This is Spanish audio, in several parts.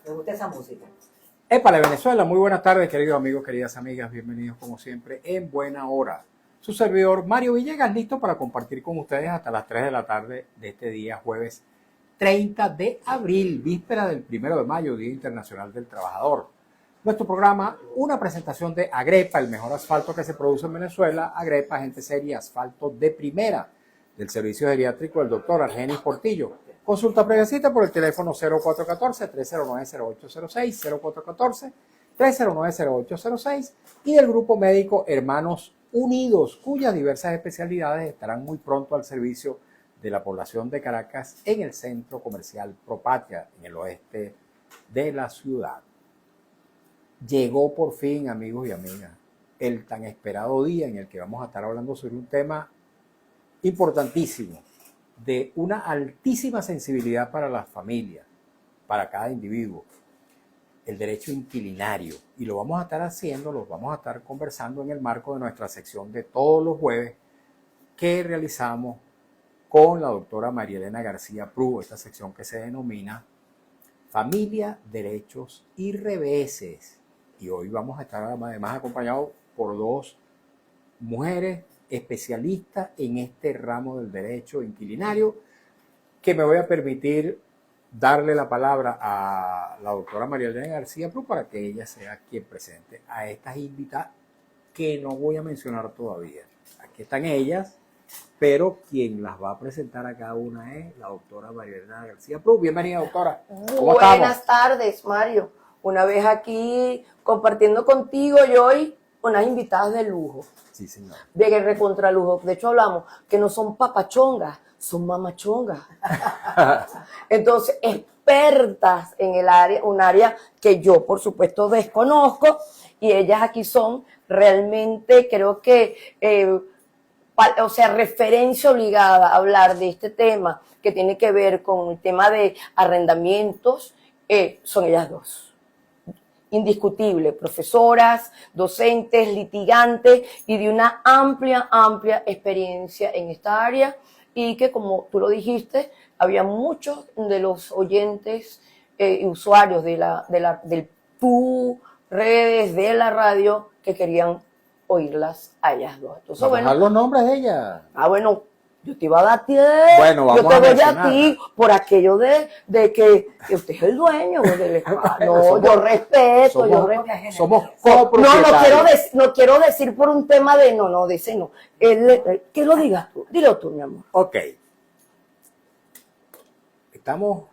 Me gusta esa música. Épale, Venezuela, muy buenas tardes, queridos amigos, queridas amigas, bienvenidos como siempre en Buena Hora. Su servidor Mario Villegas, listo para compartir con ustedes hasta las 3 de la tarde de este día, jueves 30 de abril, víspera del 1 de mayo, Día Internacional del Trabajador. Nuestro programa, una presentación de Agrepa, el mejor asfalto que se produce en Venezuela. Agrepa, gente seria, asfalto de primera, del servicio geriátrico del doctor Argenis Portillo. Consulta previa cita por el teléfono 0414-309-0806, 0414-309-0806 y del Grupo Médico Hermanos Unidos, cuyas diversas especialidades estarán muy pronto al servicio de la población de Caracas en el Centro Comercial Propatria, en el oeste de la ciudad. Llegó por fin, amigos y amigas, el tan esperado día en el que vamos a estar hablando sobre un tema importantísimo, de una altísima sensibilidad para las familias, para cada individuo, el derecho inquilinario. Y lo vamos a estar haciendo, lo vamos a estar conversando en el marco de nuestra sección de todos los jueves que realizamos con la doctora María Elena García Prú, esta sección que se denomina Familia, Derechos y Reveses. Y hoy vamos a estar además acompañados por dos mujeres especialistas en este ramo del derecho inquilinario, que me voy a permitir darle la palabra a la doctora María Elena García Prú para que ella sea quien presente a estas invitadas que no voy a mencionar todavía. Aquí están ellas, pero quien las va a presentar a cada una es la doctora María Elena García Prú. Bienvenida, doctora. ¿Cómo Buenas tardes, Mario. Una vez aquí compartiendo contigo y hoy unas invitadas de lujo. Sí, señor. De recontralujo. De hecho, hablamos que no son papachongas, son mamachongas. Entonces, expertas en el área, un área que yo, por supuesto, desconozco, y ellas aquí son realmente, creo que, referencia obligada a hablar de este tema que tiene que ver con el tema de arrendamientos, son ellas dos. Indiscutible, profesoras, docentes, litigantes y de una amplia experiencia en esta área, y que, como tú lo dijiste, había muchos de los oyentes y usuarios del tu redes, de la radio, que querían oírlas a ellas dos. Entonces, Vamos a dar los nombres de ellas. Bueno, yo te iba a dar a ti, bueno, yo te doy a ti por aquello de que usted es el dueño del espacio. No, yo respeto, somos copropietarios. No quiero decir por un tema de de ese no. Que lo digas tú, dilo tú, mi amor. Ok. Estamos,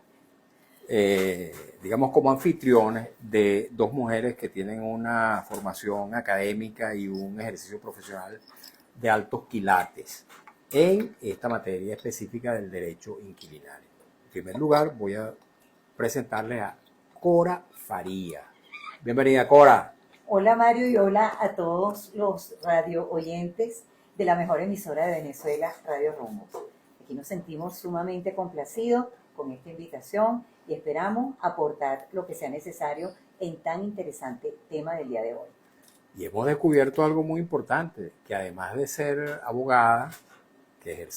digamos, como anfitriones de dos mujeres que tienen una formación académica y un ejercicio profesional de altos quilates en esta materia específica del derecho inquilinario. En primer lugar, voy a presentarles a Cora Faría. Bienvenida, Cora. Hola, Mario, y hola a todos los radio oyentes de la mejor emisora de Venezuela, Radio Rumbo. Aquí nos sentimos sumamente complacidos con esta invitación y esperamos aportar lo que sea necesario en tan interesante tema del día de hoy. Y hemos descubierto algo muy importante, que además de ser abogada, que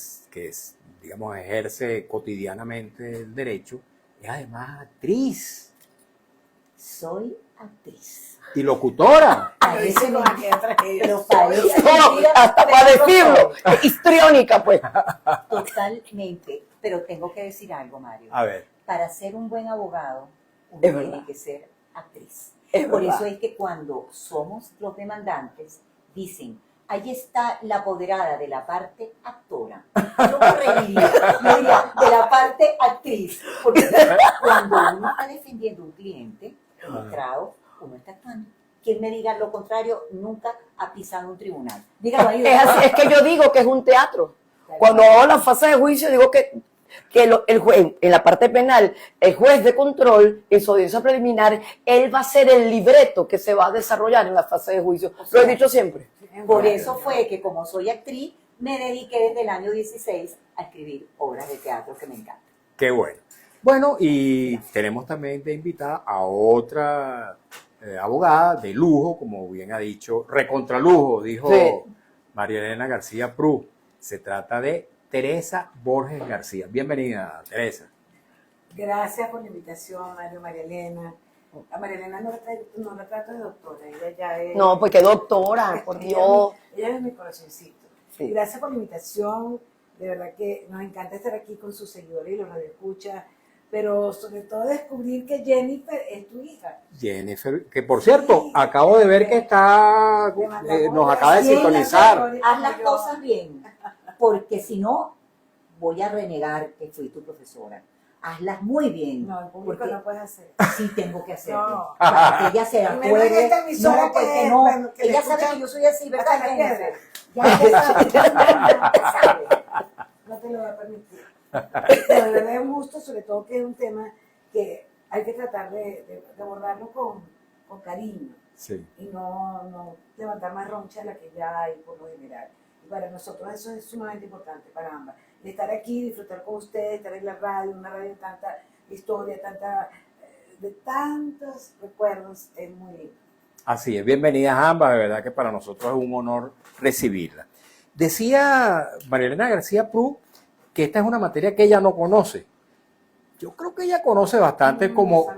digamos, ejerce cotidianamente el derecho, es además actriz. Soy actriz. Y locutora. Parece mentira, pero hasta para decirlo, es histriónica, pues. Totalmente. Pero tengo que decir algo, Mario. A ver. Para ser un buen abogado, uno Es tiene verdad. que ser actriz. Es Por verdad. eso es que cuando somos los demandantes, dicen, ahí está la apoderada de la parte actora. Yo corregiría, yo diría, de la parte actriz. Porque cuando uno está defendiendo a un cliente, un estrado, uno está actuando. Quien me diga lo contrario nunca ha pisado un tribunal. Dígalo ahí. Es así, es que yo digo que es un teatro. Cuando hago la fase de juicio, digo que el juez, en la parte penal, el juez de control, en su audiencia preliminar, él va a ser el libreto que se va a desarrollar en la fase de juicio. Lo he dicho siempre. Por eso fue que, como soy actriz, me dediqué desde el año 16 a escribir obras de teatro que me encantan. Qué bueno. Bueno, y tenemos también de invitada a otra abogada de lujo, como bien ha dicho, recontralujo, dijo Sí. María Elena García Prú. Se trata de Teresa Borges García. Bienvenida, Teresa. Gracias por la invitación, María Elena. A María Elena no la trato de doctora, ella ya es... No, porque doctora, por Dios. Ella es mi corazoncito. Sí. Gracias por la invitación, de verdad que nos encanta estar aquí con sus seguidores y los radioescuchas, pero sobre todo descubrir que Jennifer es tu hija. Jennifer, que por cierto, acabo de ver que está, nos acaba de sintonizar. Haz las cosas bien, porque si no, voy a renegar que fui tu profesora. Hazlas muy bien. No, el público porque no puedes hacer. sí tengo que hacerlo. No. Para que ella se Y menos en acuerde. esta emisora No, porque que- no. bueno, que le Ella sabe escuchan que yo soy así, ¿verdad? hasta la Jennifer? piedra. Ya sabe, ya sabe. No te lo voy a permitir. Pero de verdad es un gusto, sobre todo que es un tema que hay que tratar de abordarlo con cariño Sí. y no levantar más roncha de la que ya hay por lo general. Y para nosotros eso es sumamente importante, para ambas. De estar aquí, disfrutar con ustedes, estar en la radio, una radio de tanta historia, de tantos recuerdos, es muy lindo. Así es, bienvenidas ambas, de verdad que para nosotros es un honor recibirla. Decía María Elena García Prú que esta es una materia que ella no conoce. Yo creo que ella conoce bastante como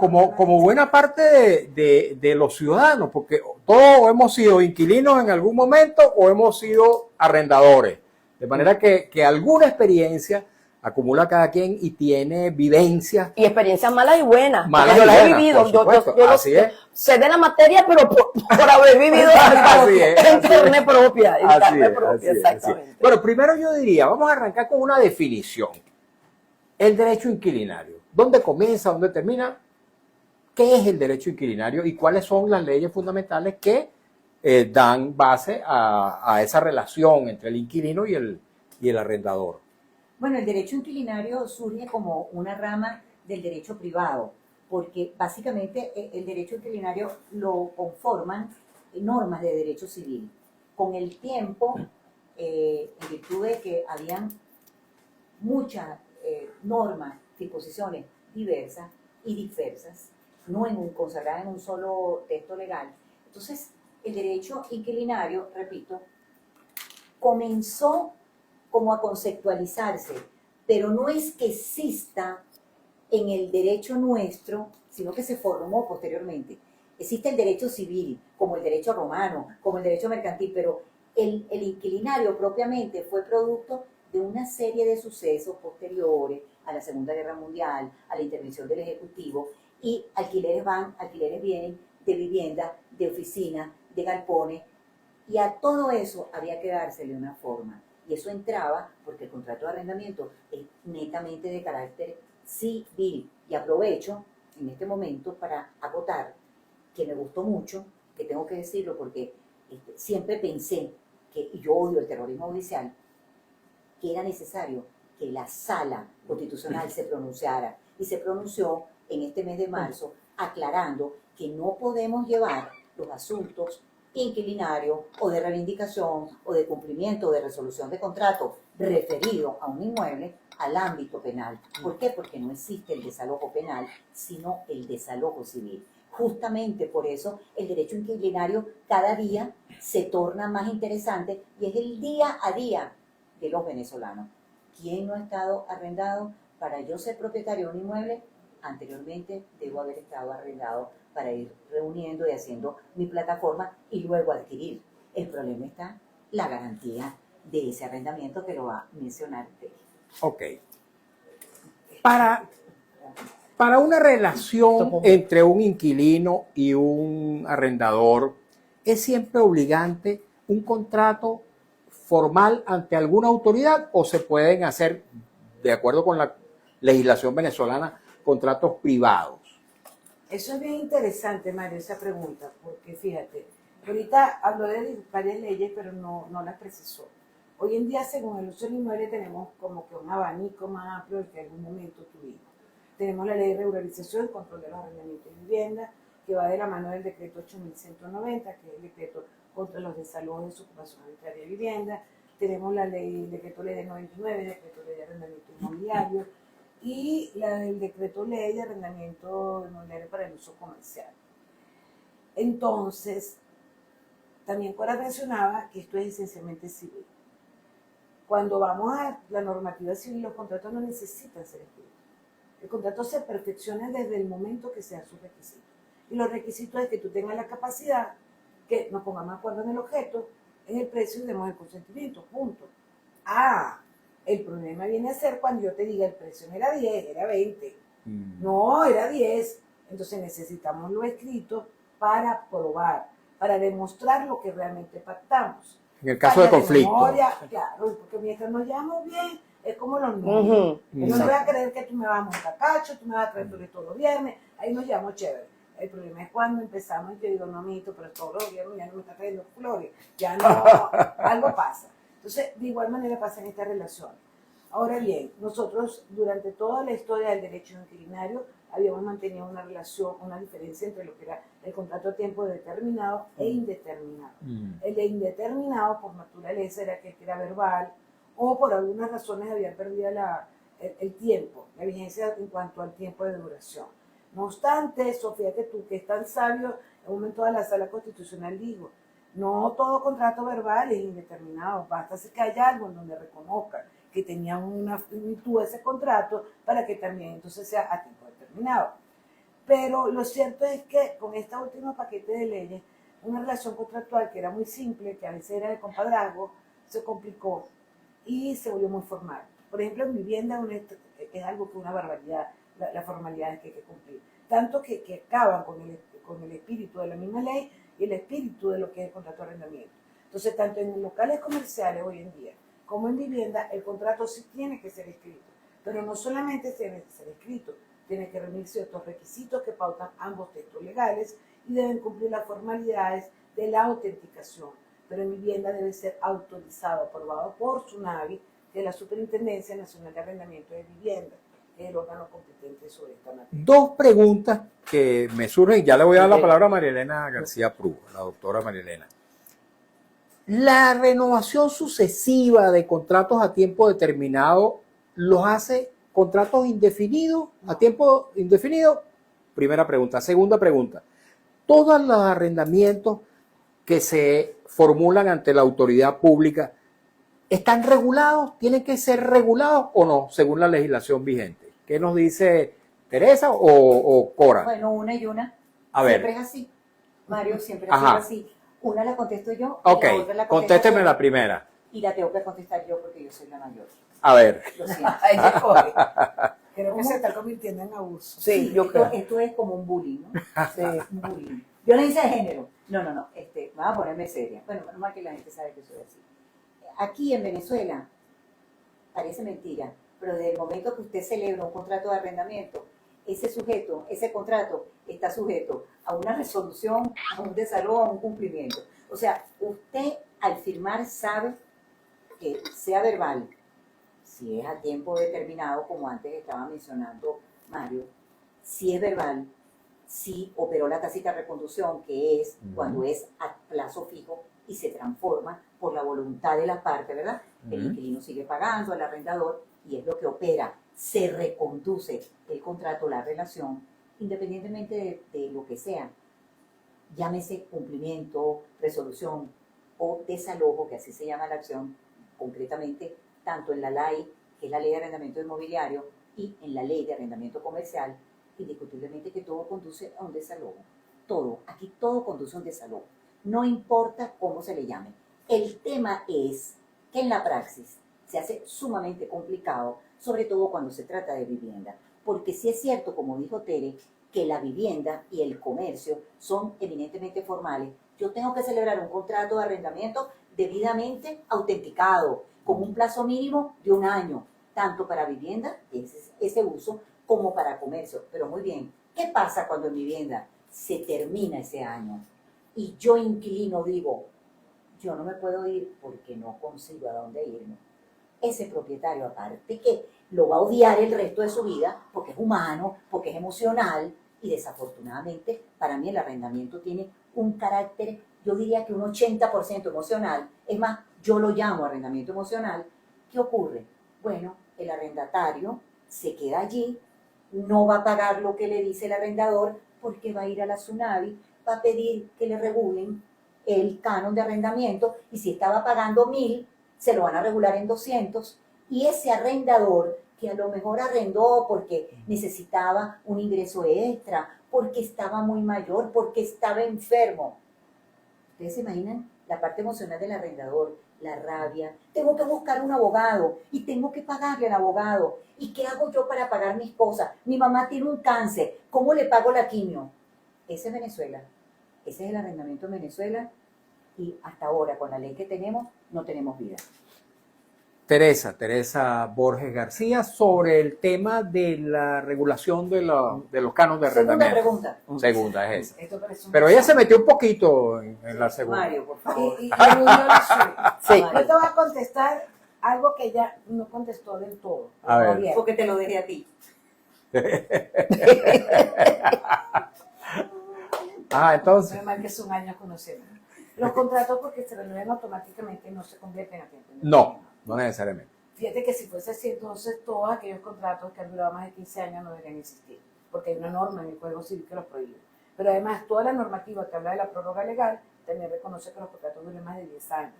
buena parte de los ciudadanos, porque todos hemos sido inquilinos en algún momento o hemos sido arrendadores. De manera que alguna experiencia acumula cada quien y tiene vivencias. Y experiencias malas y buenas. Malas porque yo y las he buenas, vivido. por supuesto, Yo así es. sé de la materia, pero por haber vivido Así es, en así carne propia. En Así carne es, propia, así es, así es. exactamente. Bueno, primero yo diría, vamos a arrancar con una definición. El derecho inquilinario. ¿Dónde comienza? ¿Dónde termina? ¿Qué es el derecho inquilinario y cuáles son las leyes fundamentales que dan base a esa relación entre el inquilino y el arrendador? Bueno, el derecho inquilinario surge como una rama del derecho privado, porque básicamente el derecho inquilinario lo conforman normas de derecho civil. Con el tiempo, en virtud de que habían muchas normas, disposiciones diversas y dispersas, no consagradas en un solo texto legal. Entonces, el derecho inquilinario, repito, comenzó como a conceptualizarse, pero no es que exista en el derecho nuestro, sino que se formó posteriormente. Existe el derecho civil, como el derecho romano, como el derecho mercantil, pero el inquilinario propiamente fue producto de una serie de sucesos posteriores a la Segunda Guerra Mundial, a la intervención del Ejecutivo, y alquileres van, alquileres vienen de vivienda, de oficina, de galpones, y a todo eso había que dársele una forma. Y eso entraba porque el contrato de arrendamiento es netamente de carácter civil. Y aprovecho en este momento para acotar que me gustó mucho, que tengo que decirlo porque siempre pensé que, y yo odio el terrorismo judicial, que era necesario que la sala constitucional se pronunciara. Y se pronunció en este mes de marzo aclarando que no podemos llevar los asuntos inquilinario o de reivindicación o de cumplimiento o de resolución de contrato referido a un inmueble al ámbito penal. ¿Por qué? Porque no existe el desalojo penal, sino el desalojo civil. Justamente por eso el derecho inquilinario cada día se torna más interesante y es el día a día de los venezolanos. ¿Quién no ha estado arrendado? Para yo ser propietario de un inmueble, anteriormente debo haber estado arrendado para ir reuniendo y haciendo mi plataforma y luego adquirir. El problema está la garantía de ese arrendamiento que lo va a mencionar usted. Ok. Para una relación entre un inquilino y un arrendador, ¿es siempre obligante un contrato formal ante alguna autoridad o se pueden hacer, de acuerdo con la legislación venezolana, contratos privados? Eso es bien interesante, Mario, esa pregunta, porque fíjate, ahorita habló de varias leyes, pero no las precisó. Hoy en día, según el uso del inmueble, tenemos como que un abanico más amplio del que en algún momento tuvimos. Tenemos la ley de regularización y control de los arrendamientos de vivienda, que va de la mano del decreto 8190, que es el decreto contra los desalojos de desocupación arbitraria de vivienda. Tenemos el decreto ley del 99, el decreto ley de arrendamiento inmobiliario, y el decreto ley de arrendamiento inmobiliario para el uso comercial. Entonces, también Cora mencionaba que esto es esencialmente civil. Cuando vamos a la normativa civil, los contratos no necesitan ser escritos. El contrato se perfecciona desde el momento que sean sus requisitos. Y los requisitos es que tú tengas la capacidad, que nos pongamos de acuerdo en el objeto, en el precio y demos el consentimiento, punto. Ah, el problema viene a ser cuando yo te diga el precio no era 10, era 20. No, era 10. Entonces necesitamos lo escrito para probar, para demostrar lo que realmente pactamos. En el caso de conflicto. Memoria, claro, porque mientras nos llevamos bien, es como los niños. Yo no voy a creer que tú me vas a montar cacho, tú me vas a traer flores todos los viernes, ahí nos llevamos chévere. El problema es cuando empezamos y te digo, no, mijito, pero todos los viernes ya no me está trayendo flores, ya no, algo pasa. Entonces, de igual manera pasa en esta relación. Ahora bien, nosotros durante toda la historia del derecho inquilinario habíamos mantenido una relación, una diferencia entre lo que era el contrato a tiempo determinado e indeterminado. El de indeterminado, por naturaleza, era que era verbal o por algunas razones había perdido el tiempo, la vigencia en cuanto al tiempo de duración. No obstante, Sofía, que tú que es tan sabio, en un momento de la Sala Constitucional dijo, no todo contrato verbal es indeterminado, basta que haya algo en donde reconozca que tenía una finitud ese contrato para que también entonces sea a tiempo determinado. Pero lo cierto es que con este último paquete de leyes, una relación contractual que era muy simple, que a veces era de compadrazgo, se complicó y se volvió muy formal. Por ejemplo, en vivienda es algo que una barbaridad, las formalidades que hay que cumplir. Tanto que acaban con el espíritu de la misma ley y el espíritu de lo que es el contrato de arrendamiento. Entonces, tanto en locales comerciales hoy en día como en vivienda, el contrato sí tiene que ser escrito. Pero no solamente tiene que ser escrito, tiene que reunir ciertos requisitos que pautan ambos textos legales y deben cumplir las formalidades de la autenticación. Pero en vivienda debe ser autorizado, aprobado por SUNAVI, que es la Superintendencia Nacional de Arrendamiento de Vivienda, que es el órgano competente sobre esta materia. Dos preguntas que me surgen, ya le voy a dar la palabra a María Elena García Prú, la doctora María Elena. La renovación sucesiva de contratos a tiempo determinado los hace contratos indefinidos, a tiempo indefinido. Primera pregunta. Segunda pregunta. Todos los arrendamientos que se formulan ante la autoridad pública están regulados, tienen que ser regulados o no, según la legislación vigente. ¿Qué nos dice Teresa o Cora? Bueno, una y una. A ver. Siempre es así. Mario, siempre ha sido así. Una la contesto yo. Ok, la otra la contésteme la primera. Y la tengo que contestar yo porque yo soy la mayor. A ver. Lo siento. Ella coge. Creo que se está convirtiendo en abuso. Sí, yo creo. Esto es como un bullying, ¿no? Sí. Un bullying. Violencia de género. No. Me va a ponerme seria. Bueno, menos mal que la gente sabe que soy así. Aquí en Venezuela, parece mentira, pero desde el momento que usted celebra un contrato de arrendamiento, ese contrato está sujeto a una resolución, a un desalojo, a un cumplimiento. O sea, usted al firmar sabe que sea verbal, si es a tiempo determinado, como antes estaba mencionando Mario, si es verbal, si operó la tácita reconducción, que es cuando es a plazo fijo y se transforma por la voluntad de la parte, ¿verdad? El inquilino sigue pagando al arrendador y es lo que opera. Se reconduce el contrato, la relación, independientemente de lo que sea. Llámese cumplimiento, resolución o desalojo, que así se llama la acción, concretamente, tanto en la ley, que es la ley de arrendamiento inmobiliario, y en la ley de arrendamiento comercial, indiscutiblemente que todo conduce a un desalojo. Todo, aquí todo conduce a un desalojo. No importa cómo se le llame. El tema es que en la praxis se hace sumamente complicado, sobre todo cuando se trata de vivienda. Porque sí es cierto, como dijo Tere, que la vivienda y el comercio son eminentemente formales. Yo tengo que celebrar un contrato de arrendamiento debidamente autenticado, con un plazo mínimo de 1 año, tanto para vivienda, ese uso, como para comercio. Pero muy bien, ¿qué pasa cuando en vivienda se termina ese año? Y yo, inquilino, digo, yo no me puedo ir porque no consigo a dónde irme. Ese propietario, aparte que lo va a odiar el resto de su vida, porque es humano, porque es emocional, y desafortunadamente, para mí el arrendamiento tiene un carácter, yo diría que un 80% emocional. Es más, yo lo llamo arrendamiento emocional. ¿Qué ocurre? Bueno, el arrendatario se queda allí, no va a pagar lo que le dice el arrendador, porque va a ir a la SUNAVI, va a pedir que le regulen el canon de arrendamiento, y si estaba pagando 1.000, se lo van a regular en 200, y ese arrendador que a lo mejor arrendó porque necesitaba un ingreso extra, porque estaba muy mayor, porque estaba enfermo. ¿Ustedes se imaginan la parte emocional del arrendador? La rabia. Tengo que buscar un abogado y tengo que pagarle al abogado. ¿Y qué hago yo para pagar mis cosas? Mi mamá tiene un cáncer. ¿Cómo le pago la quimio? Ese es Venezuela. Ese es el arrendamiento en Venezuela. Y hasta ahora, con la ley que tenemos, no tenemos vida. Teresa Borges García, sobre el tema de la regulación de los canos de Segunda arrendamiento. pregunta. Segunda es esa. Esto parece un Pero ella se metió un poquito en la segunda. Mario, por favor. Y eludió la suya. Sí. Yo te voy a contestar algo que ella no contestó del todo. A ver. Todavía. Porque te lo dejé a ti. Entonces. Menos mal que son años conociendo. Los contratos, porque se renuevan automáticamente, no se convierten a tiempo. No necesariamente. Fíjate que si fuese así, entonces todos aquellos contratos que han durado más de 15 años no deberían existir, porque hay una norma en el Código Civil que los prohíbe. Pero además, toda la normativa que habla de la prórroga legal también reconoce que los contratos duren más de 10 años.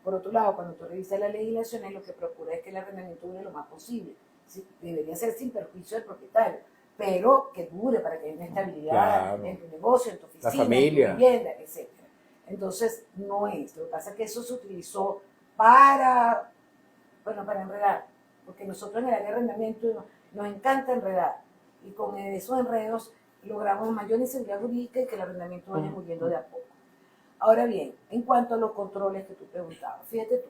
Por otro lado, cuando tú revisas las legislaciones, lo que procura es que el arrendamiento dure lo más posible. Sí, debería ser sin perjuicio del propietario, pero que dure para que haya una estabilidad Claro. en tu negocio, en tu oficina, familia. en tu vivienda, etc. Entonces, no es. Lo que pasa es que eso se utilizó para enredar, porque nosotros en el área de arrendamiento nos encanta enredar, y con esos enredos logramos mayor inseguridad jurídica y que el arrendamiento vaya muriendo de a poco. Ahora bien, en cuanto a los controles que tú preguntabas, fíjate tú,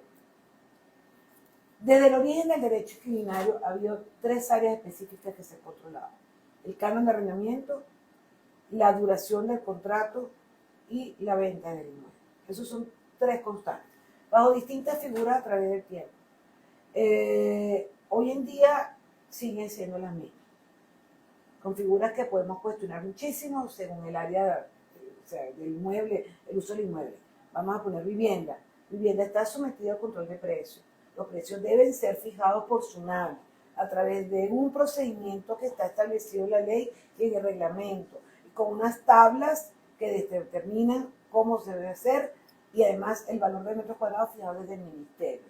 desde el origen del derecho inquilinario ha habido 3 áreas específicas que se han controlado: el canon de arrendamiento, la duración del contrato y la venta del inmueble. Esos son 3 constantes, bajo distintas figuras a través del tiempo. Hoy en día siguen siendo las mismas, con figuras que podemos cuestionar muchísimo según el área, o sea, del inmueble, el uso del inmueble. Vamos a poner vivienda. Vivienda está sometida al control de precios. Los precios deben ser fijados por SUNAVI a través de un procedimiento que está establecido en la ley y en el reglamento, y con unas tablas que determinan cómo se debe hacer, y además el valor de metros cuadrados fijado desde el ministerio.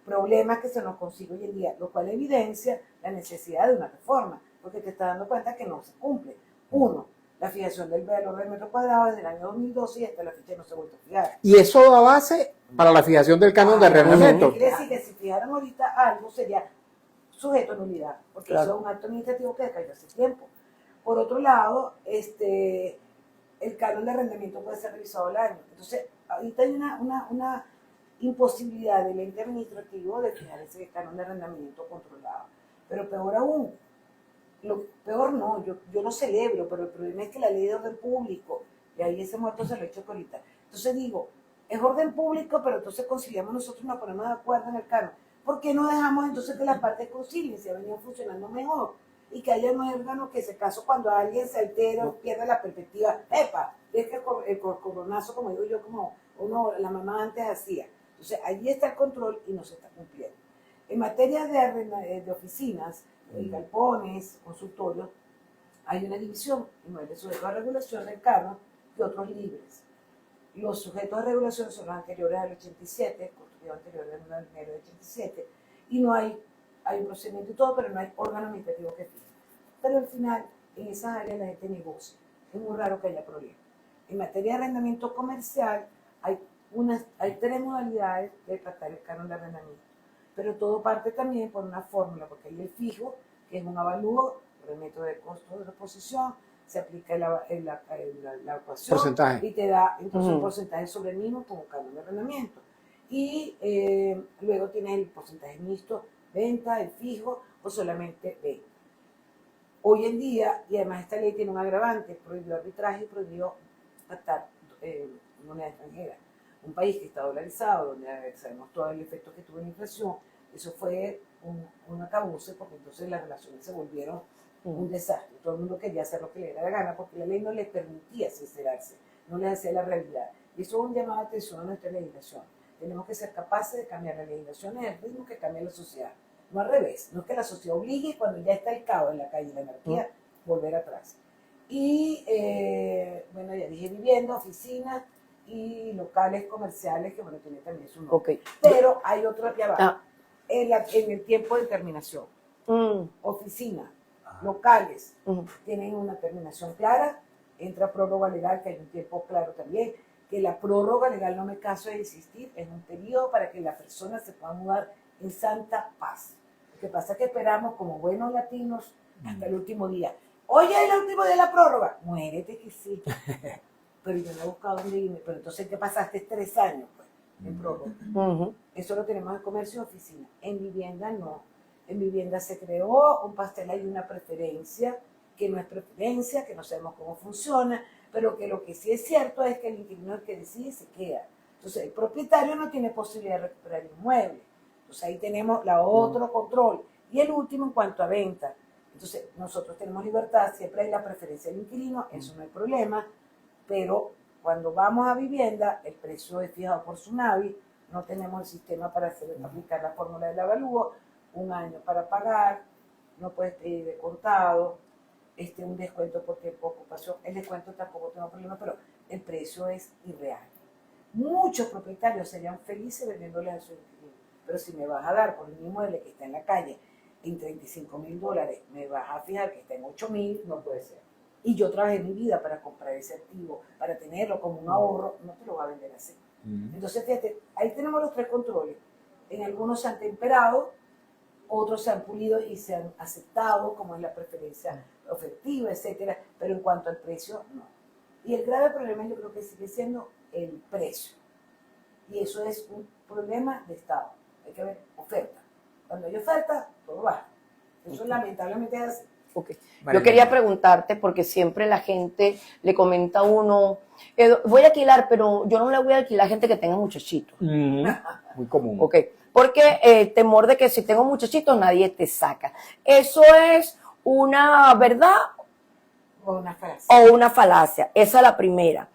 Problemas que se nos consigue hoy en día, lo cual evidencia la necesidad de una reforma, porque te estás dando cuenta que no se cumple. 1, la fijación del valor del metro cuadrado desde el año 2012 y hasta la fecha no se ha vuelto a fijar. Y eso da base para la fijación del canon de arrendamiento. Quiere decir que si fijaran ahorita algo sería sujeto a nulidad, porque Claro. eso es un acto administrativo que decayó hace tiempo. Por otro lado, el canon de arrendamiento puede ser revisado al año. Entonces, ahorita hay una imposibilidad del ente administrativo de fijar ese canon de arrendamiento controlado. Pero peor aún, peor no, yo lo celebro, pero el problema es que la ley de orden público, y ahí ese muerto se lo echo ahorita. Entonces digo, es orden público, pero entonces conciliamos nosotros, nos ponemos de acuerdo en el canon. ¿Por qué no dejamos entonces que las partes concilien? Se ha venido funcionando mejor. Y que haya un órgano que, se caso, cuando alguien se altera o pierde la perspectiva, ¡epa! Es que el coronazo, como digo yo, como la mamá antes hacía. Entonces, allí está el control y no se está cumpliendo. En materia de oficinas, galpones, consultorios, hay una división: inmuebles sujetos a regulación del canon y otros libres. Los sujetos a regulación son los anteriores al 87, construidos anteriores al enero del 87, y no hay un procedimiento y todo, pero no hay órgano administrativo que fije. Pero al final, en esas áreas la gente negocia. Es muy raro que haya problemas. En materia de arrendamiento comercial, hay 3 modalidades de tratar el canon de arrendamiento. Pero todo parte también por una fórmula, porque hay el fijo, que es un avalúo por el método de costo de reposición, se aplica la ecuación Porcentaje. y te da entonces un porcentaje sobre el mismo como canon de arrendamiento. Y luego tienes el porcentaje mixto, venta, el fijo o solamente venta. Hoy en día, y además esta ley tiene un agravante, prohibió arbitraje y prohibió captar moneda extranjera. Un país que está dolarizado, donde sabemos todo el efecto que tuvo en la inflación, eso fue un acabose, porque entonces las relaciones se volvieron un desastre. Todo el mundo quería hacer lo que le diera la gana, porque la ley no les permitía sincerarse, no les hacía la realidad. Y eso es un llamado de atención a nuestra legislación. Tenemos que ser capaces de cambiar la legislación en el ritmo que cambia la sociedad. No al revés, no es que la sociedad obligue cuando ya está el caos en la calle, la anarquía, volver atrás. Y bueno, ya dije vivienda, oficinas y locales comerciales, que bueno, tiene también su nombre. Ok. Pero hay otro que abajo, Ah. en el tiempo de terminación. Oficinas, locales, Ujú. tienen una terminación clara, entra prórroga legal, que hay un tiempo claro también, que la prórroga legal, no me caso de insistir, es un periodo para que la persona se pueda mudar en santa paz. Lo que pasa es que esperamos como buenos latinos hasta el último día. Oye, el último día de la prórroga, muérete que sí. Pero yo no he buscado dónde irme. Pero entonces, ¿qué pasaste 3 años pues, en prórroga? Ujú. Eso lo tenemos en comercio y oficina. En vivienda no. En vivienda se creó un pastel, hay una preferencia, que no es preferencia, que no sabemos cómo funciona, pero que lo que sí es cierto es que el inquilino es el que decide y se queda. Entonces, el propietario no tiene posibilidad de recuperar el inmueble. Entonces, ahí tenemos la otro control. Y el último, en cuanto a venta. Entonces, nosotros tenemos libertad, siempre hay la preferencia del inquilino, eso no hay problema, pero cuando vamos a vivienda, el precio es fijado por Tsunami, no tenemos el sistema para aplicar la fórmula del avalúo, 1 año para pagar, no puedes pedir de contado, un descuento por tiempo de ocupación, el descuento tampoco tengo problema, pero el precio es irreal. Muchos propietarios serían felices vendiéndole a su inquilino, pero si me vas a dar por un inmueble que está en la calle en $35,000, me vas a fijar que está en 8,000, no puede ser. Y yo trabajé mi vida para comprar ese activo, para tenerlo como un ahorro, no te lo va a vender así. Entonces, fíjate, ahí tenemos los 3 controles. En algunos se han temperado, otros se han pulido y se han aceptado, como es la preferencia efectiva, etcétera, pero en cuanto al precio, no. Y el grave problema yo creo que sigue siendo el precio. Y eso es un problema de Estado. Hay que ver oferta. Cuando hay oferta, todo baja. Eso lamentablemente es así. Okay. María Yo quería Elena. preguntarte, porque siempre la gente le comenta a uno, voy a alquilar, pero yo no le voy a alquilar a gente que tenga muchachitos. Muy común. Ok, porque temor de que si tengo muchachitos nadie te saca. ¿Eso es una verdad O una frase. o una falacia? Esa es la primera.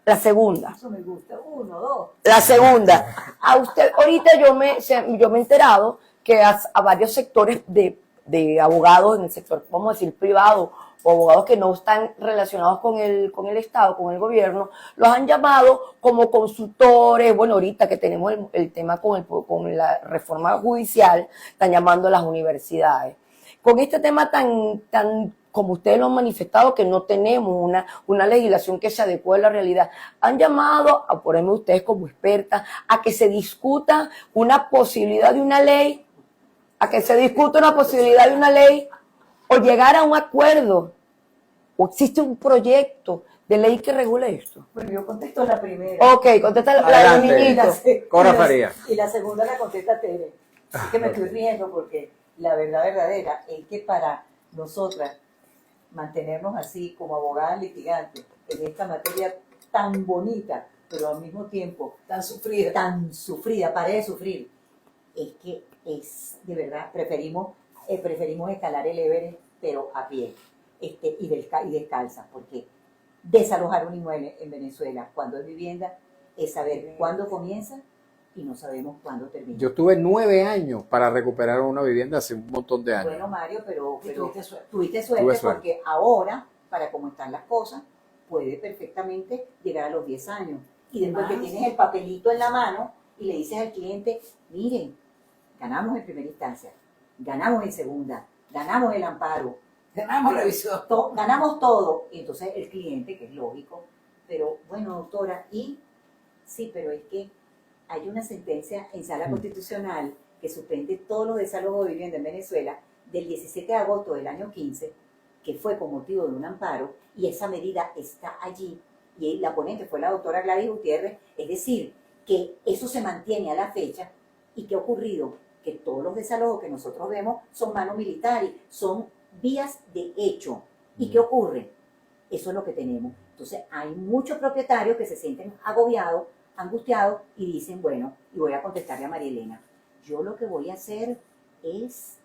La segunda. Eso me gusta. 1, 2. La segunda. A usted, ahorita yo me he enterado que a varios sectores de abogados en el sector, vamos a decir, privado, o abogados que no están relacionados con el Estado, con el gobierno, los han llamado como consultores. Bueno, ahorita que tenemos el tema con la reforma judicial, están llamando a las universidades. Con este tema tan como ustedes lo han manifestado, que no tenemos una legislación que se adecue a la realidad, han llamado, a ponerme ustedes como expertas, a que se discuta una posibilidad de una ley, o llegar a un acuerdo, o existe un proyecto de ley que regule esto. Bueno, yo contesto la primera. Ok, contesta la de Adelante. niñitos. Cora Faría. Y la segunda la contesta Tere. Así que me estoy riendo porque la verdad verdadera es que para nosotras mantenernos así como abogadas litigantes en esta materia tan bonita, pero al mismo tiempo Tan sufrida. tan sufrida, paré de sufrir, es que es de verdad, preferimos escalar el Everest, pero a pie y descalza, porque desalojar un inmueble en Venezuela cuando es vivienda es saber cuándo comienza y no sabemos cuándo termina. Yo tuve 9 años para recuperar una vivienda hace un montón de años. Bueno, Mario, pero tuviste suerte. tuviste suerte Tuve suerte. porque ahora, para cómo están las cosas, puede perfectamente llegar a los 10 años. Y después que Más. tienes el papelito en la mano y le dices al cliente, miren, ganamos en primera instancia, ganamos en segunda, ganamos el amparo, Tenemos revisión. ganamos todo. Y entonces el cliente, que es lógico, pero bueno, doctora, y sí, pero es que hay una sentencia en sala constitucional que suspende todos los desalojos de vivienda en Venezuela del 17 de agosto del año 15, que fue con motivo de un amparo, y esa medida está allí, y la ponente fue la doctora Gladys Gutiérrez, es decir, que eso se mantiene a la fecha. ¿Y qué ha ocurrido? Que todos los desalojos que nosotros vemos son mano militares, son vías de hecho. ¿Y qué ocurre? Eso es lo que tenemos. Entonces hay muchos propietarios que se sienten agobiados, angustiados y dicen, bueno, y voy a contestarle a María Elena, yo lo que voy a hacer es,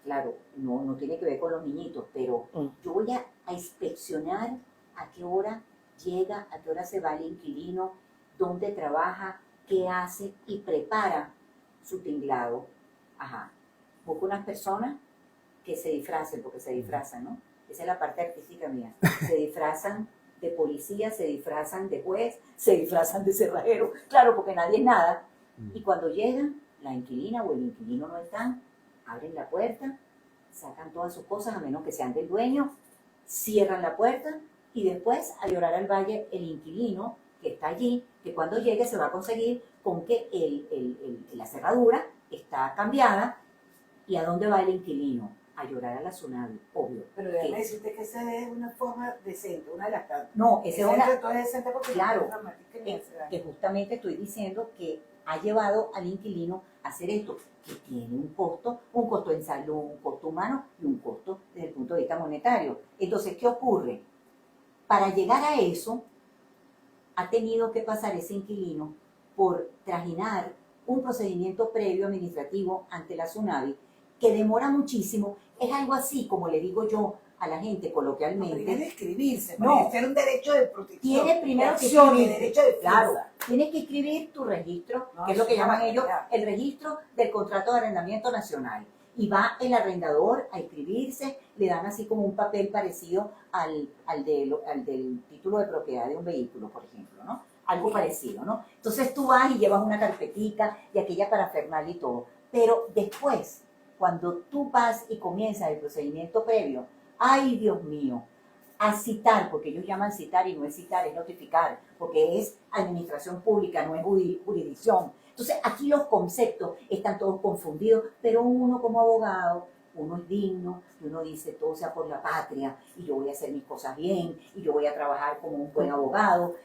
claro, no tiene que ver con los niñitos, pero yo voy a inspeccionar a qué hora llega, a qué hora se va el inquilino, dónde trabaja, qué hace y prepara su tinglado. Ajá. Busco unas personas que se disfracen, porque se disfrazan, ¿no? Esa es la parte artística mía. Se disfrazan de policía, se disfrazan de juez, se disfrazan de cerrajero, claro, porque nadie es nada. Y cuando llegan, la inquilina o el inquilino no están, abren la puerta, sacan todas sus cosas, a menos que sean del dueño, cierran la puerta y después a llorar al valle el inquilino que está allí, que cuando llegue se va a conseguir con que la cerradura está cambiada. ¿Y a dónde va el inquilino? A llorar a la tsunami, obvio. Pero déjame decirte que esa es una forma decente, una de las tantas. No, esa es una... Todo es decente porque Claro, no es dramática ni hace daño. que justamente estoy diciendo que ha llevado al inquilino a hacer esto, que tiene un costo en salud, un costo humano y un costo desde el punto de vista monetario. Entonces, ¿qué ocurre? Para llegar a eso, ha tenido que pasar ese inquilino por trajinar un procedimiento previo administrativo ante la SUNAVI que demora muchísimo. Es algo así, como le digo yo a la gente coloquialmente. Tiene que escribirse, No. para ser un derecho de protección. Tiene primero de que acción, escribir, de derecho de defensa. claro, tienes que escribir tu registro, No, que es lo que eso llaman no, ellos ya. el registro del contrato de arrendamiento nacional. Y va el arrendador a inscribirse, le dan así como un papel parecido al del título de propiedad de un vehículo, por ejemplo, ¿no? Algo parecido, ¿no? Entonces tú vas y llevas una carpetica y aquella parafernalia y todo. Pero después, cuando tú vas y comienzas el procedimiento previo, ¡ay, Dios mío! A citar, porque ellos llaman citar y no es citar, es notificar, porque es administración pública, no es jurisdicción. Entonces, aquí los conceptos están todos confundidos, pero uno como abogado, uno es digno y uno dice todo sea por la patria y yo voy a hacer mis cosas bien y yo voy a trabajar como un buen abogado.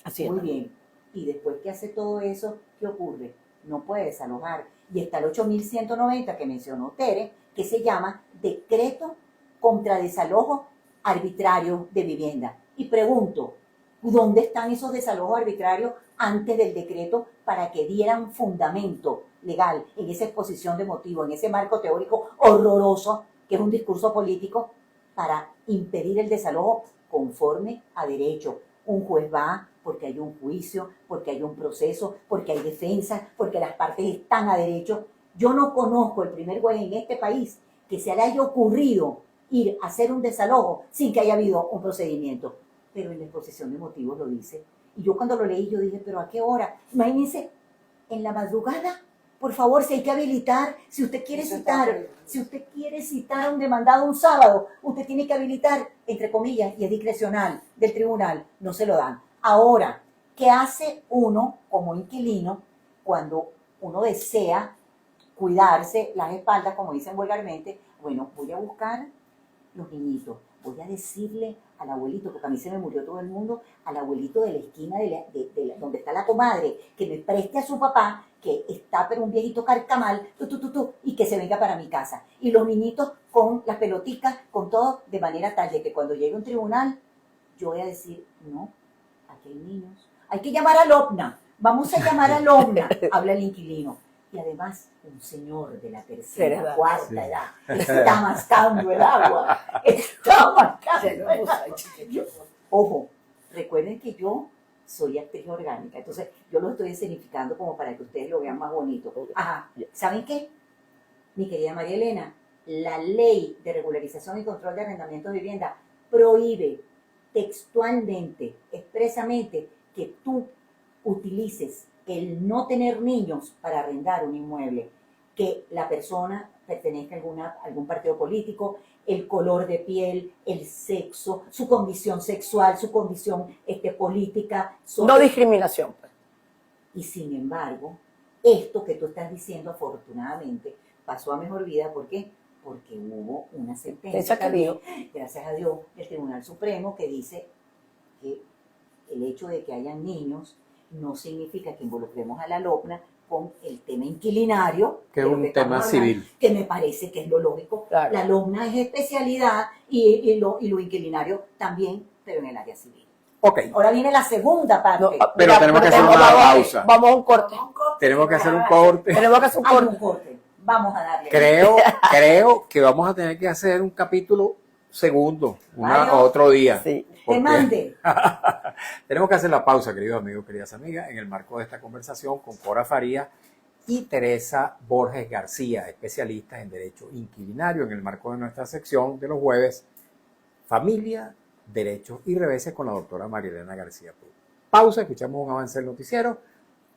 Así es. Muy bien. Y después que hace todo eso, ¿qué ocurre? No puede desalojar. Y está el 8.190 que mencionó Tere, que se llama Decreto contra Desalojo Arbitrario de Vivienda. Y pregunto, ¿dónde están esos desalojos arbitrarios antes del decreto para que dieran fundamento legal en esa exposición de motivos, en ese marco teórico horroroso que es un discurso político para impedir el desalojo conforme a derecho? Un juez va porque hay un juicio, porque hay un proceso, porque hay defensa, porque las partes están a derecho. Yo no conozco el primer juez en este país que se le haya ocurrido ir a hacer un desalojo sin que haya habido un procedimiento. Pero en la exposición de motivos lo dice. Y yo cuando lo leí, yo dije, ¿pero a qué hora? Imagínense, en la madrugada, por favor, si hay que habilitar, si usted quiere citar a un demandado un sábado, usted tiene que habilitar, entre comillas, y es discrecional del tribunal, no se lo dan. Ahora, ¿qué hace uno como inquilino cuando uno desea cuidarse las espaldas, como dicen vulgarmente? Bueno, voy a buscar los niñitos, voy a decirle al abuelito, porque a mí se me murió todo el mundo, al abuelito de la esquina donde está la comadre, que me preste a su papá, que está pero un viejito carcamal, y que se venga para mi casa. Y los niñitos con las peloticas, con todo, de manera tal de que cuando llegue a un tribunal, yo voy a decir, no, aquí hay niños. Hay que llamar al OPNA, vamos a llamar al OPNA, habla el inquilino. Y además, un señor de la tercera, Edad. cuarta Sí. edad, está mascando el agua, está mascando el agua. Ojo, recuerden que yo soy actriz orgánica, entonces yo lo estoy escenificando como para que ustedes lo vean más bonito. Ajá, ¿saben qué? Mi querida María Elena, la ley de regularización y control de arrendamiento de vivienda prohíbe textualmente, expresamente, que tú utilices el no tener niños para arrendar un inmueble, que la persona pertenezca a algún partido político, el color de piel, el sexo, su condición sexual, su condición política. No discriminación. Y sin embargo, esto que tú estás diciendo afortunadamente pasó a mejor vida. ¿Por qué? Porque hubo una sentencia también, gracias a Dios, del Tribunal Supremo que dice que el hecho de que hayan niños no significa que involucremos a la LOPNA con el tema inquilinario, Que es de lo un que estamos tema hablando, civil. que me parece que es lo lógico. Claro. La LOPNA es especialidad y lo inquilinario también, pero en el área civil. Ok, Ahora viene la segunda parte. No, Pero tenemos que hacer una pausa. Vamos a un corte. tenemos que hacer un corte. Tenemos que hacer un Hay corte. un corte. Vamos a darle. Creo que vamos a tener que hacer un capítulo segundo, Mario. otro día. Sí. Te Porque mande. tenemos que hacer la pausa, queridos amigos, queridas amigas, en el marco de esta conversación con Cora Faría y Teresa Borges García, especialistas en derecho inquilinario, en el marco de nuestra sección de los jueves, Familia, Derechos y Reveses, con la doctora María Elena García Pú. Pausa, escuchamos un avance del noticiero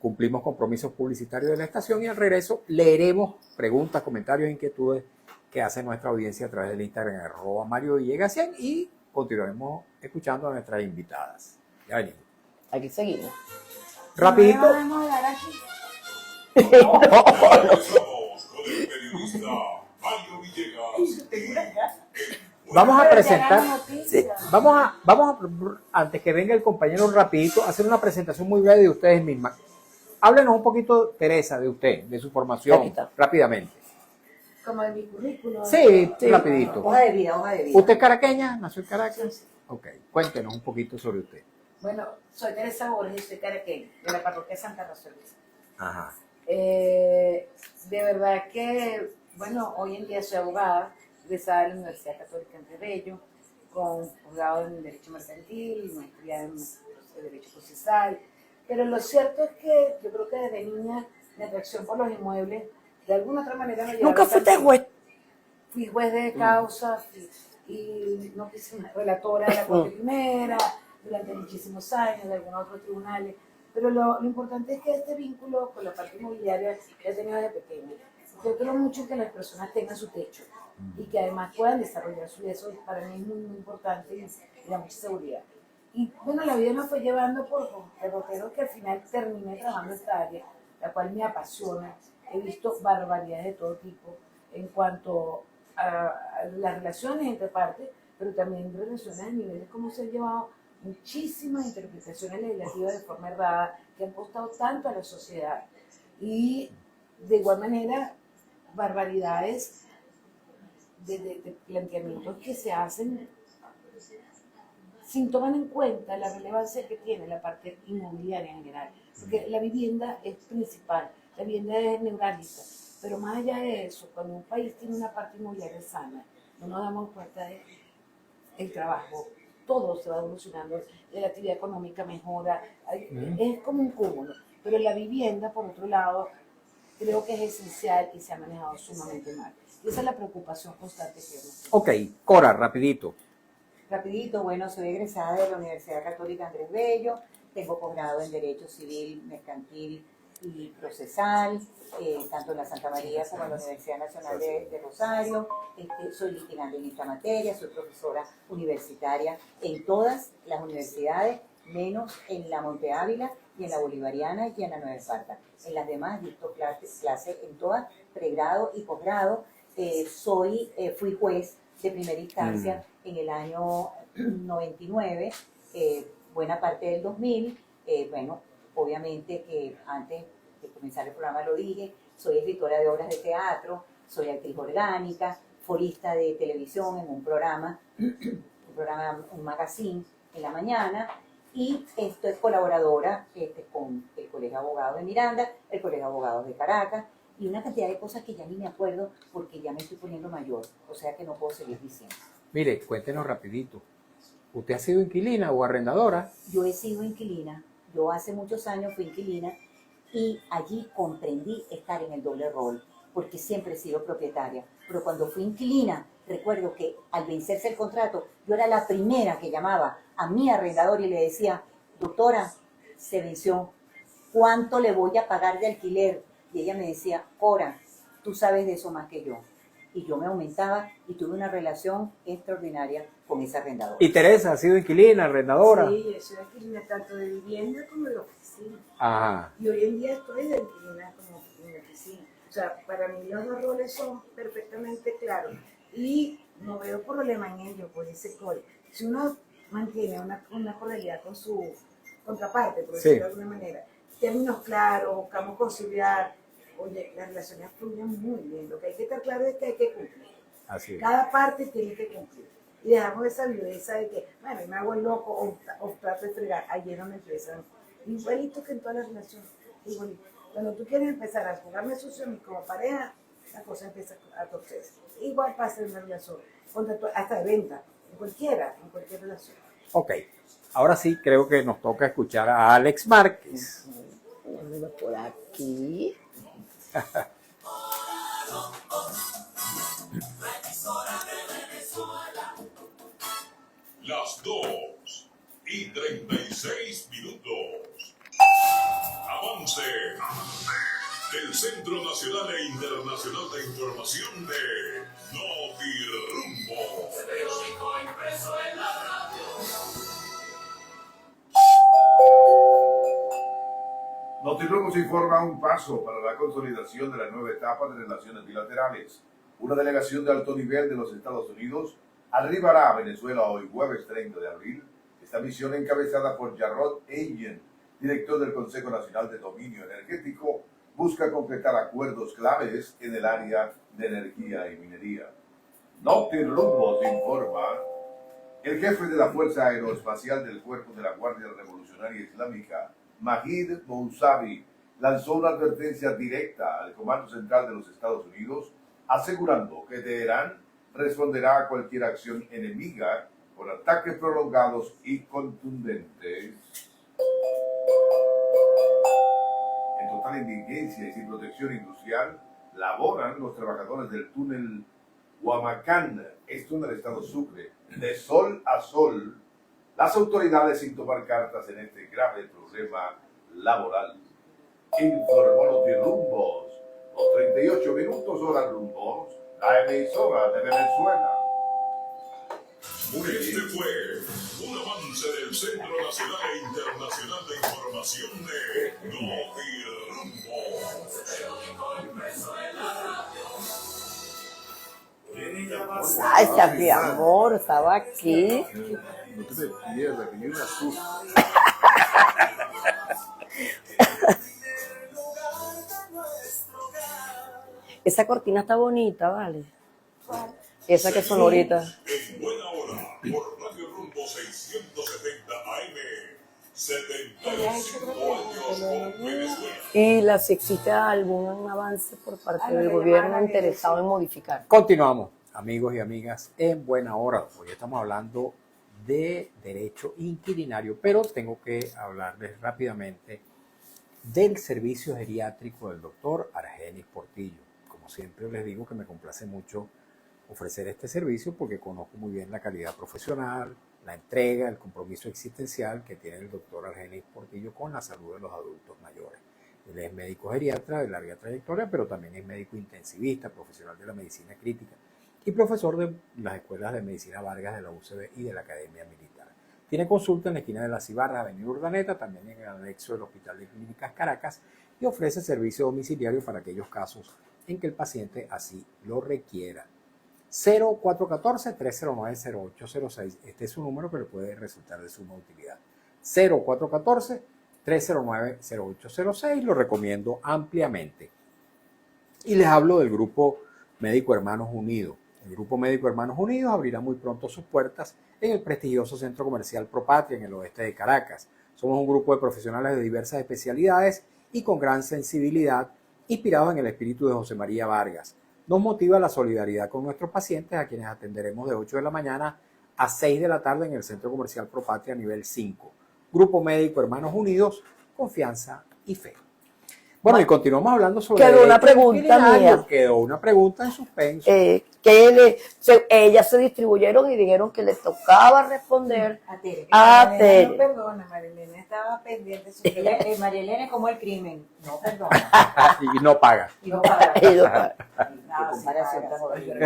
cumplimos compromisos publicitarios de la estación y al regreso leeremos preguntas, comentarios, inquietudes que hace nuestra audiencia a través del Instagram @MarioVillegas100 y continuaremos escuchando a nuestras invitadas. Ya venimos. Aquí seguimos. Rapidito. No vamos a dar aquí. Comenzamos con el periodista Mario Villegas. Vamos a Pero ya presentar, la noticia. vamos a, antes que venga el compañero rapidito, hacer una presentación muy breve de ustedes mismas. Háblenos un poquito, Teresa, de usted, de su formación, Aquí está. rápidamente. Como de mi currículum. Sí, Sí. rapidito. Hoja de vida, hoja de vida. ¿Usted es caraqueña? ¿Nació en Caracas? Ok, cuéntenos un poquito sobre usted. Bueno, soy Teresa Borges y soy caraqueña, de la parroquia Santa Rosa. Ajá. De verdad que, bueno, hoy en día soy abogada, egresada de la Universidad Católica Andrés Bello, con posgrado en Derecho Mercantil, maestría en Derecho Procesal. Pero lo cierto es que yo creo que desde niña mi atracción por los inmuebles, de alguna otra manera me llevaba. Nunca fuiste juez. Fui juez de causa y no quise ser relatora de la Corte Primera durante muchísimos años, de algunos otros tribunales. Pero lo importante es que este vínculo con la parte inmobiliaria lo he tenido desde pequeña. Yo creo mucho que las personas tengan su techo y que además puedan desarrollar su eso. Para mí es muy, muy importante y da mucha seguridad. Y bueno, la vida me fue llevando por derroteros que al final terminé trabajando en esta área, la cual me apasiona. He visto barbaridades de todo tipo en cuanto a las relaciones entre partes, pero también relaciones a niveles como se han llevado muchísimas interpretaciones legislativas de forma errada que han costado tanto a la sociedad. Y de igual manera, barbaridades de planteamientos que se hacen sin tomar en cuenta la relevancia que tiene la parte inmobiliaria en general. Porque la vivienda es principal, la vivienda es neurálgica. Pero más allá de eso, cuando un país tiene una parte inmobiliaria sana, no nos damos cuenta de el trabajo, todo se va evolucionando, la actividad económica mejora, es como un cúmulo. Pero la vivienda, por otro lado, creo que es esencial y se ha manejado sumamente mal. Y esa es la preocupación constante que hemos. Ok, Cora, rapidito. Rapidito, bueno, soy egresada de la Universidad Católica Andrés Bello, tengo posgrado en Derecho Civil, Mercantil y Procesal, tanto en la Santa María como en la Universidad Nacional de Rosario. Soy litigante en esta materia, soy profesora universitaria en todas las universidades, menos en la Monte Ávila y en la Bolivariana y en la Nueva Esparta. En las demás dicto clases en todas, pregrado y posgrado. Fui juez de primera instancia en el año 99, buena parte del 2000. Bueno, obviamente que antes de comenzar el programa lo dije, soy escritora de obras de teatro, soy actriz orgánica, forista de televisión en un programa, un magazine en la mañana, y estoy colaboradora con el Colegio de Abogados de Miranda, el Colegio de Abogados de Caracas, y una cantidad de cosas que ya ni me acuerdo porque ya me estoy poniendo mayor, o sea que no puedo seguir diciendo. Mire, cuéntenos rapidito. ¿Usted ha sido inquilina o arrendadora? Yo he sido inquilina, yo hace muchos años fui inquilina y allí comprendí estar en el doble rol, porque siempre he sido propietaria. Pero cuando fui inquilina, recuerdo que al vencerse el contrato, yo era la primera que llamaba a mi arrendador y le decía, doctora, se venció, ¿cuánto le voy a pagar de alquiler? Y ella me decía, Cora, tú sabes de eso más que yo. Y yo me aumentaba y tuve una relación extraordinaria con ese arrendador. ¿Y Teresa ha sido inquilina, arrendadora? Sí, yo soy inquilina tanto de vivienda como de oficina. Ajá. Y hoy en día estoy de inquilina como en oficina. O sea, para mí los dos roles son perfectamente claros. Y no veo problema en ello, por ese código. Si uno mantiene una cordialidad con su contraparte, por decirlo de alguna manera, términos claros, buscamos conciliar, oye, las relaciones fluyen muy bien. Lo que hay que estar claro es que hay que cumplir. Así es. Cada parte tiene que cumplir. Y dejamos esa viveza de que, bueno, me hago el loco o trato de fregar. Allí es donde empiezan. Igualito que en todas las relaciones. Igualito. Cuando tú quieres empezar a jugarme sucio a mí como pareja, la cosa empieza a torcerse. Igual pasa en una relación, hasta de venta, en cualquier relación. Ok, ahora sí creo que nos toca escuchar a Alex Márquez. Por aquí. Las 2:36. Avance. El Centro Nacional e Internacional de Información de Notirrumbo. Periódico impreso en la radio. Notirrumbo se informa un paso para la consolidación de la nueva etapa de relaciones bilaterales. Una delegación de alto nivel de los Estados Unidos arribará a Venezuela hoy, jueves 30 de abril. Esta misión, encabezada por Jarrod Eigen, director del Consejo Nacional de Dominio Energético, busca completar acuerdos claves en el área de energía y minería. Notirrumbo se informa. El jefe de la Fuerza Aeroespacial del Cuerpo de la Guardia Revolucionaria Islámica, Majid Mousavi, lanzó una advertencia directa al Comando Central de los Estados Unidos, asegurando que Teherán responderá a cualquier acción enemiga con ataques prolongados y contundentes. En total indigencia y sin protección industrial, laboran los trabajadores del túnel Huamacán, esto en el estado Sucre, de sol a sol, las autoridades sin tomar cartas en este grave problema laboral. Informó Notirrumbos, los 38 minutos hora rumbos, la emisora de Venezuela. Este fue un avance del Centro Nacional e Internacional de Información de Notirrumbo. Periódico impreso en la radio. Ay, mi amor, estaba aquí. No te me pierdas, que yo me asusto. Esa cortina está bonita, ¿vale? Esa que son ahorita. En buena hora, por Radio Rumbo 670 AM, 75 años con Venezuela. Y si existe algún avance por parte del gobierno interesado en modificar. Continuamos, amigos y amigas, en buena hora. Hoy estamos hablando de derecho inquilinario, pero tengo que hablarles rápidamente del servicio geriátrico del doctor Argenis Portillo. Como siempre les digo que me complace mucho ofrecer este servicio porque conozco muy bien la calidad profesional, la entrega, el compromiso existencial que tiene el doctor Argenis Portillo con la salud de los adultos mayores. Él es médico geriatra de larga trayectoria, pero también es médico intensivista, profesional de la medicina crítica y profesor de las escuelas de medicina Vargas de la UCB y de la Academia Militar. Tiene consulta en la esquina de Las Ibarras, Avenida Urdaneta, también en el anexo del Hospital de Clínicas Caracas, y ofrece servicio domiciliario para aquellos casos en que el paciente así lo requiera. 0414-309-0806. Este es su número que le puede resultar de suma utilidad. 0414-309-0806. Lo recomiendo ampliamente. Y les hablo del Grupo Médico Hermanos Unidos. El Grupo Médico Hermanos Unidos abrirá muy pronto sus puertas en el prestigioso Centro Comercial Propatria en el oeste de Caracas. Somos un grupo de profesionales de diversas especialidades y con gran sensibilidad, inspirados en el espíritu de José María Vargas. Nos motiva la solidaridad con nuestros pacientes, a quienes atenderemos de 8 de la mañana a 6 de la tarde en el Centro Comercial Propatria nivel 5. Grupo Médico Hermanos Unidos, confianza y fe. Bueno, y continuamos hablando sobre... Quedó una pregunta inquilinario. mía. Quedó una pregunta en suspenso. Ellas se distribuyeron y dijeron que les tocaba responder A Tere. a No, Tere. perdona, Marilena, estaba pendiente de su Ella, María Elena es como el crimen. No, perdón. Y no paga. Y no para. Y no paga. Qué comparación tan horrible.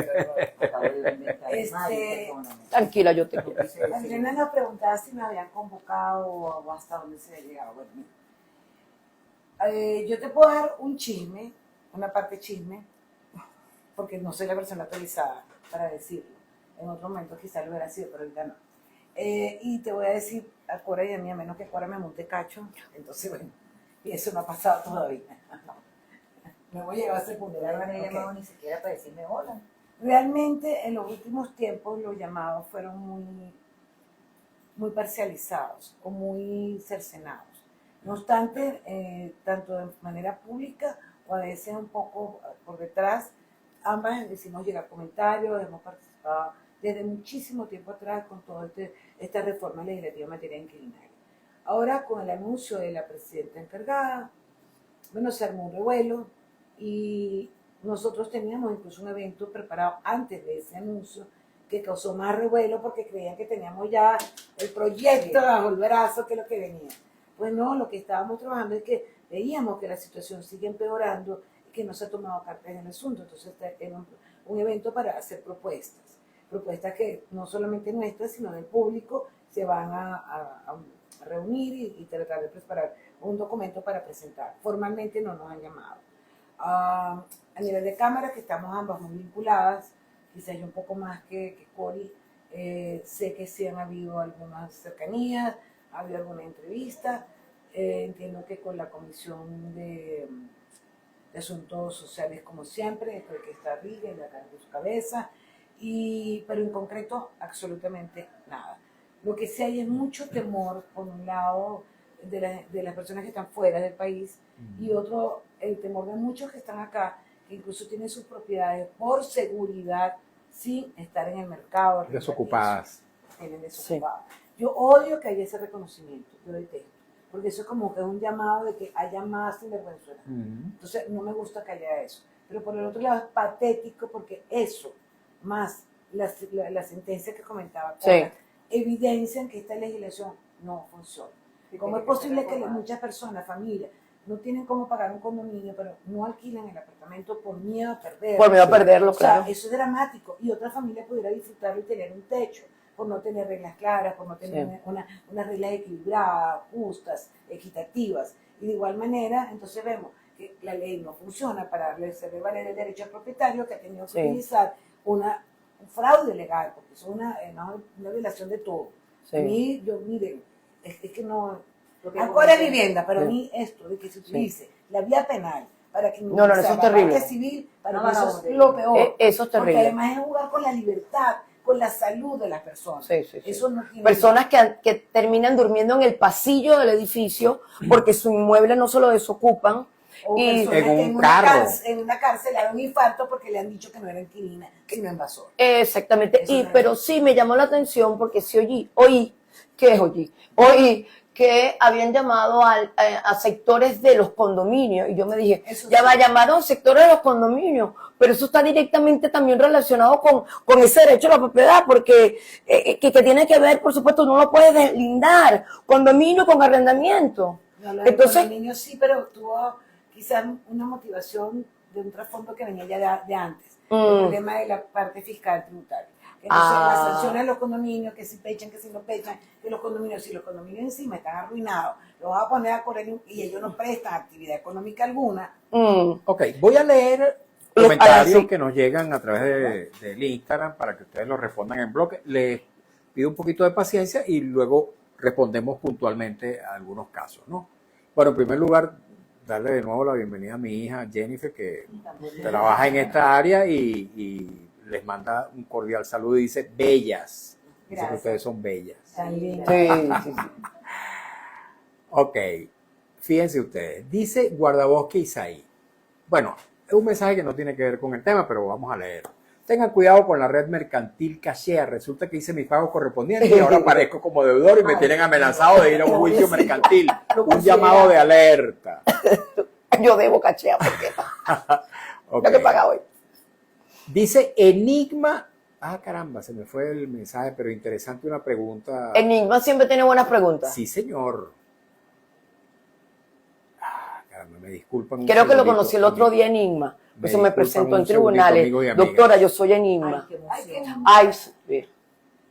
Acabo de inventar. Mari, perdóname. Tranquila, yo te quiero. Marilena nos preguntaba si me habían convocado o hasta dónde se había llegado. Bueno, mira. Yo te puedo dar un chisme, una parte chisme, porque no soy la persona autorizada para decirlo. En otro momento quizás lo hubiera sido, pero ahorita no. Y te voy a decir, a Cora y a mí, a menos que Cora me monte cacho, entonces bueno, y eso no ha pasado todavía. No hemos llegado a ese punto. No me han Ok. llamado ni siquiera para decirme hola. Realmente en los últimos tiempos los llamados fueron muy parcializados o muy cercenados. No obstante, tanto de manera pública o a veces un poco por detrás, ambas decimos llegar comentarios, hemos participado desde muchísimo tiempo atrás con toda esta reforma legislativa en materia inquilinaria. Ahora, con el anuncio de la presidenta encargada, bueno, se armó un revuelo y nosotros teníamos incluso un evento preparado antes de ese anuncio que causó más revuelo porque creían que teníamos ya el proyecto bajo el brazo, que es lo que venía. Pues no, lo que estábamos trabajando es que veíamos que la situación sigue empeorando y que no se ha tomado cartas en el asunto. Entonces, está en un evento para hacer propuestas que no solamente nuestras, sino del público, se van a reunir y tratar de preparar un documento para presentar. Formalmente no nos han llamado. A nivel de cámara, que estamos ambas muy vinculadas, quizás yo un poco más que Cori, sé que sí han habido algunas cercanías, ha habido alguna entrevista, entiendo que con la Comisión de Asuntos Sociales, como siempre, creo que está Riga y la carga de su cabeza, pero en concreto absolutamente nada. Lo que sí hay es mucho temor, por un lado, de las personas que están fuera del país, y otro, el temor de muchos que están acá, que incluso tienen sus propiedades por seguridad, sin estar en el mercado. Desocupadas. Tienen desocupadas. Sí. Yo odio que haya ese reconocimiento, yo detesto, porque eso es como que es un llamado de que haya más sinvergüenza. Entonces no me gusta que haya eso. Pero por el otro lado es patético, porque eso, más la sentencia que comentaba, sí, evidencian que esta legislación no funciona. ¿Cómo es posible que muchas personas, familias, no tienen cómo pagar un condominio, pero no alquilan el apartamento por miedo a perderlo? Por miedo a perderlo, o sea, claro. Eso es dramático. Y otra familia pudiera disfrutarlo y tener un techo, por no tener reglas claras, por no tener unas reglas equilibradas, justas, equitativas. Y de igual manera, entonces vemos que la ley no funciona para hacerle valer el derecho al propietario, que ha tenido que utilizar un fraude legal, porque es una violación de todo. A mí, miren, es que no... Ahora es vivienda, pero a mí esto de que se utilice la vía penal para que no, eso es terrible. La parte civil, para mí eso es lo peor. Eso es terrible. Porque además es jugar con la libertad, con la salud de las personas. Sí. Eso no tiene personas que terminan durmiendo en el pasillo del edificio porque su inmueble no se lo desocupan. O y en un carro. En una cárcel le da un infarto porque le han dicho que no era inquilina, sino invasor. Exactamente. Pero sí me llamó la atención porque sí oí que habían llamado a sectores de los condominios, y yo me dije, llamaron sectores de los condominios, pero eso está directamente también relacionado con ese derecho a la propiedad, porque que tiene que ver, por supuesto, no lo puedes deslindar, condominio con arrendamiento. No, entonces, condominio sí, pero tuvo quizás una motivación de un trasfondo que venía ya de antes, el problema de la parte fiscal tributaria. Entonces, las sanciones de los condominios, que si pechan, que si no pechan, que los condominios, si los condominios encima están arruinados, los vas a poner a correr y ellos no prestan actividad económica alguna. Ok, voy a leer comentarios que nos llegan a través del Instagram para que ustedes los respondan en bloque. Les pido un poquito de paciencia y luego respondemos puntualmente a algunos casos, ¿no? Bueno, en primer lugar, darle de nuevo la bienvenida a mi hija Jennifer, que trabaja en esta área y les manda un cordial saludo y dice bellas. Dice que ustedes son bellas. Sí. Ok, fíjense ustedes. Dice Guardabosque Isaí. Bueno, es un mensaje que no tiene que ver con el tema, pero vamos a leer. Tengan cuidado con la red mercantil Cachea. Resulta que hice mis pagos correspondientes y ahora aparezco como deudor y me tienen amenazado de ir a un juicio mercantil. Un llamado de alerta. Yo debo Cachea porque Okay. lo que paga hoy. Dice Enigma. Caramba, se me fue el mensaje, pero interesante una pregunta. Enigma siempre tiene buenas preguntas. Sí, señor. Caramba, me disculpan. Creo que lo conocí el otro día, Enigma. Eso me presentó en tribunales. Doctora, yo soy Enigma. Ay,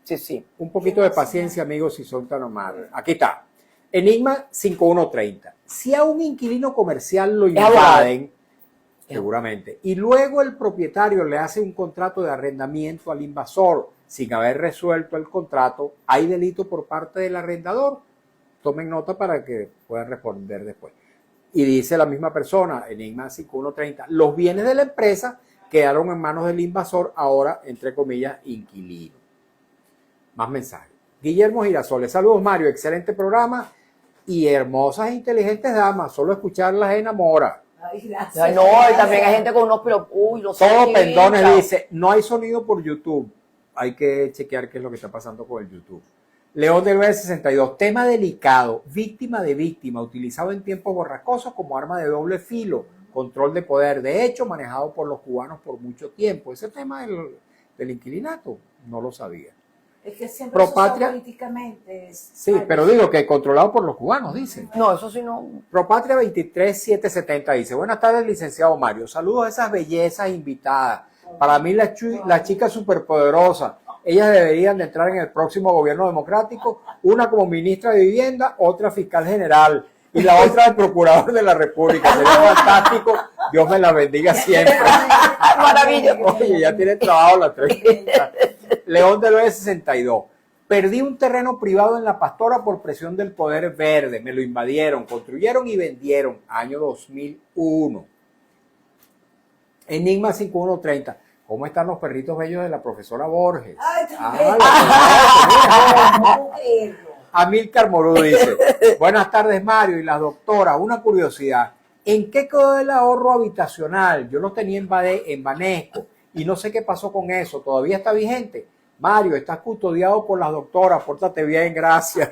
sí. Un poquito de paciencia, amigos, si son tan amables. Aquí está. Enigma 5130. Si a un inquilino comercial lo invaden, seguramente, y luego el propietario le hace un contrato de arrendamiento al invasor sin haber resuelto el contrato, ¿hay delito por parte del arrendador? Tomen nota para que puedan responder después. Y dice la misma persona, Enigma 5130, los bienes de la empresa quedaron en manos del invasor, ahora, entre comillas, inquilino. Más mensajes. Guillermo Girasoles, saludos Mario, excelente programa y hermosas e inteligentes damas, solo escucharlas enamora. Ay, gracias. No, y también hay gente con unos, pero los Todo Pendones dice, no hay sonido por YouTube. Hay que chequear qué es lo que está pasando con el YouTube. León del 962, tema delicado, víctima de víctima, utilizado en tiempos borracosos como arma de doble filo, control de poder, de hecho, manejado por los cubanos por mucho tiempo. Ese tema del inquilinato, no lo sabía. Es que siempre Pro se usa Patria. políticamente. Sí, pero digo que controlado por los cubanos, dicen. No, eso sí no. Propatria 23770 dice, buenas tardes, licenciado Mario. Saludos a esas bellezas invitadas. Para mí las chicas superpoderosas, ellas deberían de entrar en el próximo gobierno democrático, una como ministra de Vivienda, otra fiscal general y la otra el procurador de la República. Sería fantástico. Dios me la bendiga siempre. Maravilloso. Oye, ya tiene trabajo la entrevista. León del Oeste 62. Perdí un terreno privado en La Pastora por presión del poder verde. Me lo invadieron, construyeron y vendieron. Año 2001. Enigma 5130. ¿Cómo están los perritos bellos de la profesora Borges? Ay, Ah, No puedo creerlo. Amílcar Morú dice, buenas tardes Mario y la doctora, una curiosidad, ¿en qué quedó el ahorro habitacional? Yo lo tenía en Banesco y no sé qué pasó con eso, ¿todavía está vigente? Mario, estás custodiado por las doctoras, pórtate bien, gracias.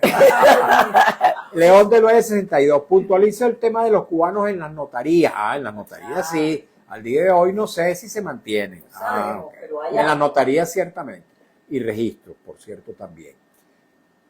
León del Oeste 62, puntualiza el tema de los cubanos en las notarías. Ah, en las notarías sí, al día de hoy no sé si se mantienen. Sabemos, Ok. pero En las notarías ciertamente, y registros, por cierto, también.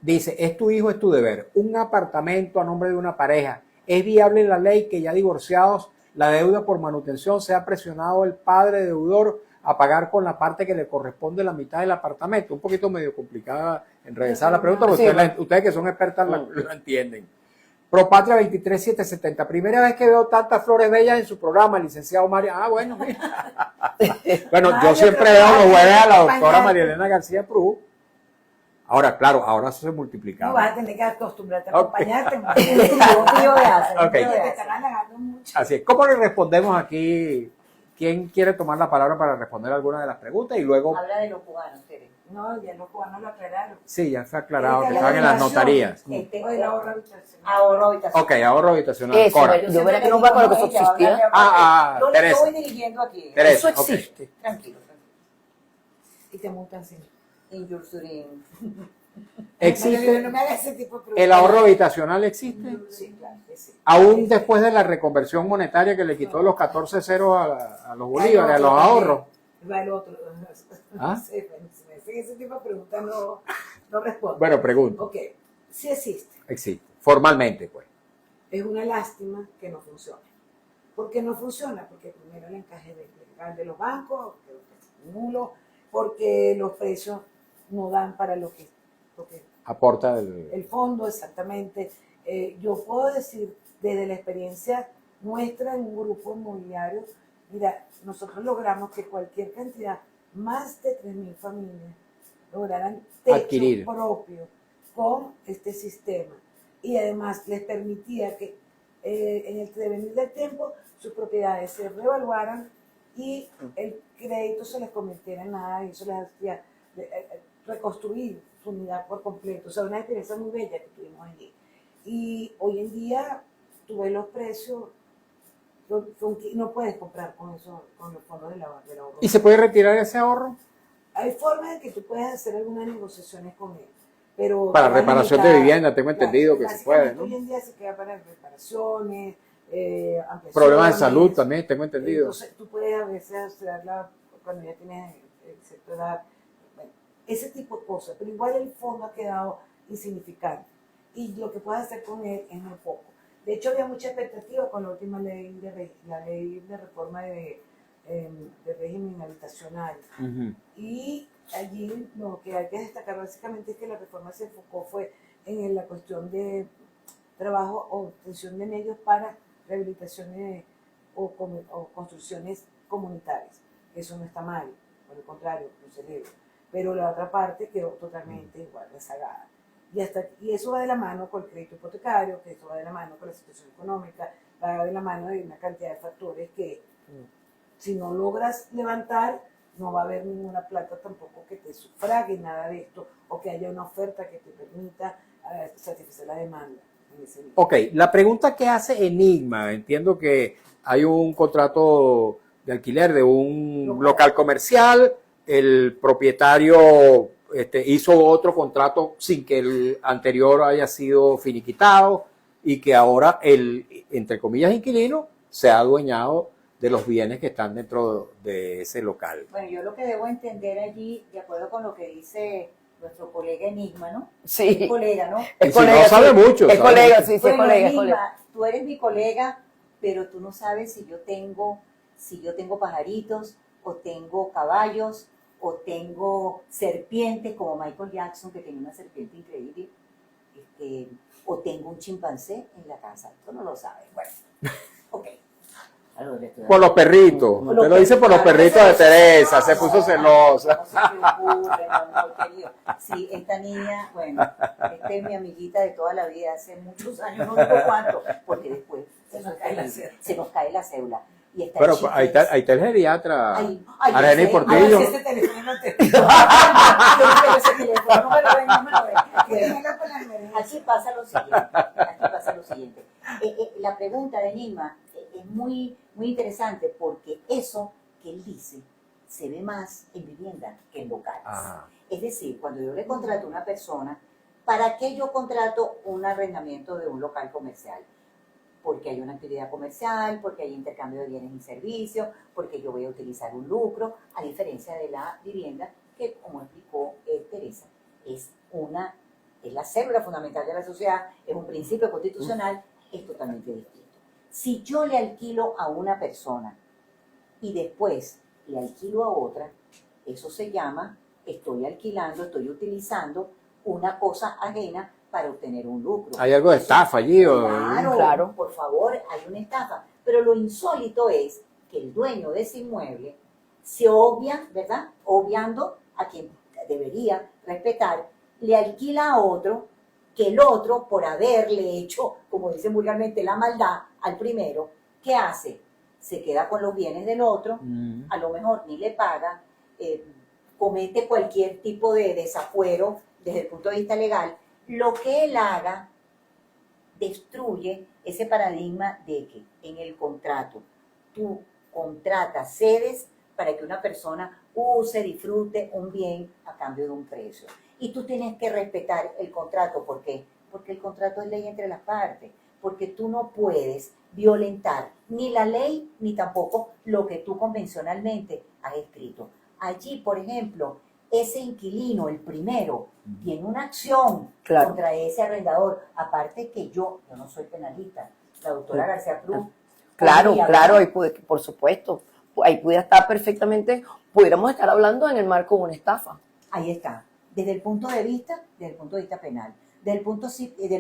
Dice, es tu hijo, es tu deber. Un apartamento a nombre de una pareja. ¿Es viable la ley que ya divorciados la deuda por manutención sea presionado el padre deudor a pagar con la parte que le corresponde la mitad del apartamento? Un poquito medio complicada en regresar la pregunta, porque Sí. ustedes que son expertas lo entienden. Propatria 23770. Primera vez que veo tantas flores bellas en su programa, licenciado Mario. Ah, bueno, mira. Bueno, yo Mario, siempre pero veo los Mario, jueves a la doctora acompañarte. María Elena García Prú. Ahora, claro, ahora eso se No multiplicaba. vas a tener que acostumbrarte a Ok. acompañarte. Un tío de hace, un Ok. tío de Te hace. están halagando mucho. Así es. ¿Cómo le respondemos aquí? ¿Quién quiere tomar la palabra para responder alguna de las preguntas? Y luego, Habla de los cubanos, Tere. No, ya los cubanos lo aclararon. sí, ya fue aclarado que Esta es estaban la en las relación. notarías. Este, O el ahorro habitacional. ahorro habitacional. Ok, ahorro habitacional. Eso, Cora. yo veré que no va con lo que eso existía. Yo le Teresa. estoy dirigiendo aquí. Teresa, Eso ok. existe. Tranquilo, tranquilo. Y te multan sin. In your surin. ¿Existe? No me hagas ese tipo de preguntas. ¿El ahorro habitacional existe? Sí, claro que sí. Aún después de la reconversión monetaria que le quitó los 14 ceros a los bolívares, a los ahorros. Va el otro. ¿Ah? No sé, si me hacen ese tipo de preguntas no respondo. Bueno, pregunto. Ok, sí existe. Existe. Formalmente, pues. Es una lástima que no funcione. ¿Por qué no funciona? Porque primero el encaje legal de los bancos, que es nulo, porque los precios no dan para lo que Aporta el fondo exactamente. Yo puedo decir desde la experiencia nuestra en un grupo inmobiliario, mira, nosotros logramos que cualquier cantidad, más de 3.000 familias, lograran techo Adquirir. propio con este sistema. Y además les permitía que en el devenir del tiempo sus propiedades se reevaluaran y el crédito se les convirtiera en nada y eso les hacía reconstruir su unidad por completo. O sea, una experiencia muy bella que tuvimos allí. Y hoy en día tú ves los precios, no puedes comprar con eso, con los fondos del ahorro. ¿Y se puede retirar ese ahorro? Hay formas de que tú puedas hacer algunas negociaciones con él. Pero Para te va reparación de limitada. vivienda, tengo entendido que se puede, Básicamente, ¿no? Hoy en día se queda para reparaciones, ampliaciones. Problemas de salud también, tengo entendido. Entonces tú puedes a veces hacerla cuando ya tienes cierta edad. Bueno, ese tipo de cosas. Pero igual el fondo ha quedado insignificante. Y lo que puedes hacer con él es muy poco. De hecho, había mucha expectativa con la última ley la ley de reforma de régimen habitacional. Ujú. Y allí lo que hay que destacar básicamente es que la reforma se enfocó fue en la cuestión de trabajo o obtención de medios para rehabilitaciones o construcciones comunitarias. Eso no está mal, por el contrario, lo celebro. Pero la otra parte quedó totalmente igual, rezagada. Y eso va de la mano con el crédito hipotecario, que eso va de la mano con la situación económica, va de la mano de una cantidad de factores que si no logras levantar, no va a haber ninguna plata tampoco que te sufrague nada de esto o que haya una oferta que te permita satisfacer la demanda en ese nivel. Ok, la pregunta que hace Enigma, entiendo que hay un contrato de alquiler de un local comercial, el propietario hizo otro contrato sin que el anterior haya sido finiquitado y que ahora el, entre comillas, inquilino se ha adueñado de los bienes que están dentro de ese local. Bueno, yo lo que debo entender allí, de acuerdo con lo que dice nuestro colega Enigma, ¿no? Sí. Es colega, ¿no? Y Es si colega, no sabe sí. mucho, Es sabe colega, mucho. sí, sí, Bueno, es colega, es Enigma, colega. tú eres mi colega, pero tú no sabes si yo tengo pajaritos, o tengo caballos, o tengo serpientes, como Michael Jackson, que tenía una serpiente increíble, o tengo un chimpancé en la casa. Tú no lo sabes. Bueno, ok. Por los perritos. Por Usted los lo dice por los perritos de Teresa. Se puso celosa. No se preocupe, no, querido. Sí, esta niña, bueno, esta es mi amiguita de toda la vida, hace muchos años, no digo cuánto, porque después se nos cae la cédula. Y está Pero el ahí está el geriatra. Ay, Argenis ese- Portillo. ay, ese teléfono no te- Yo quiero ese teléfono, no me lo den, no me lo den. Aquí pasa lo siguiente. La pregunta de Enigma es muy, muy interesante porque eso que él dice se ve más en vivienda que en locales. Ajá. Es decir, cuando yo le contrato a una persona, ¿para qué yo contrato un arrendamiento de un local comercial? Porque hay una actividad comercial, porque hay intercambio de bienes y servicios, porque yo voy a utilizar un lucro, a diferencia de la vivienda, que como explicó Teresa, es la célula fundamental de la sociedad, es un principio constitucional, es totalmente distinto. Si yo le alquilo a una persona y después le alquilo a otra, eso se llama, estoy utilizando una cosa ajena para obtener un lucro. ¿Hay algo de estafa allí? Claro, por favor, hay una estafa. Pero lo insólito es que el dueño de ese inmueble se obvia, ¿verdad? Obviando a quien debería respetar, le alquila a otro, que el otro, por haberle hecho, como dicen vulgarmente, la maldad al primero, ¿qué hace? Se queda con los bienes del otro, a lo mejor ni le paga, comete cualquier tipo de desafuero desde el punto de vista legal. Lo que él haga destruye ese paradigma de que en el contrato tú contratas, cedes para que una persona use, disfrute un bien a cambio de un precio. Y tú tienes que respetar el contrato. ¿Por qué? Porque el contrato es ley entre las partes. Porque tú no puedes violentar ni la ley ni tampoco lo que tú convencionalmente has escrito. Allí, por ejemplo, ese inquilino, el primero, tiene una acción contra ese arrendador. Aparte que yo no soy penalista. La doctora García Cruz. Claro, por supuesto. Ahí pudiera estar perfectamente, pudiéramos estar hablando en el marco de una estafa. Ahí está. Desde el punto de vista penal. Desde el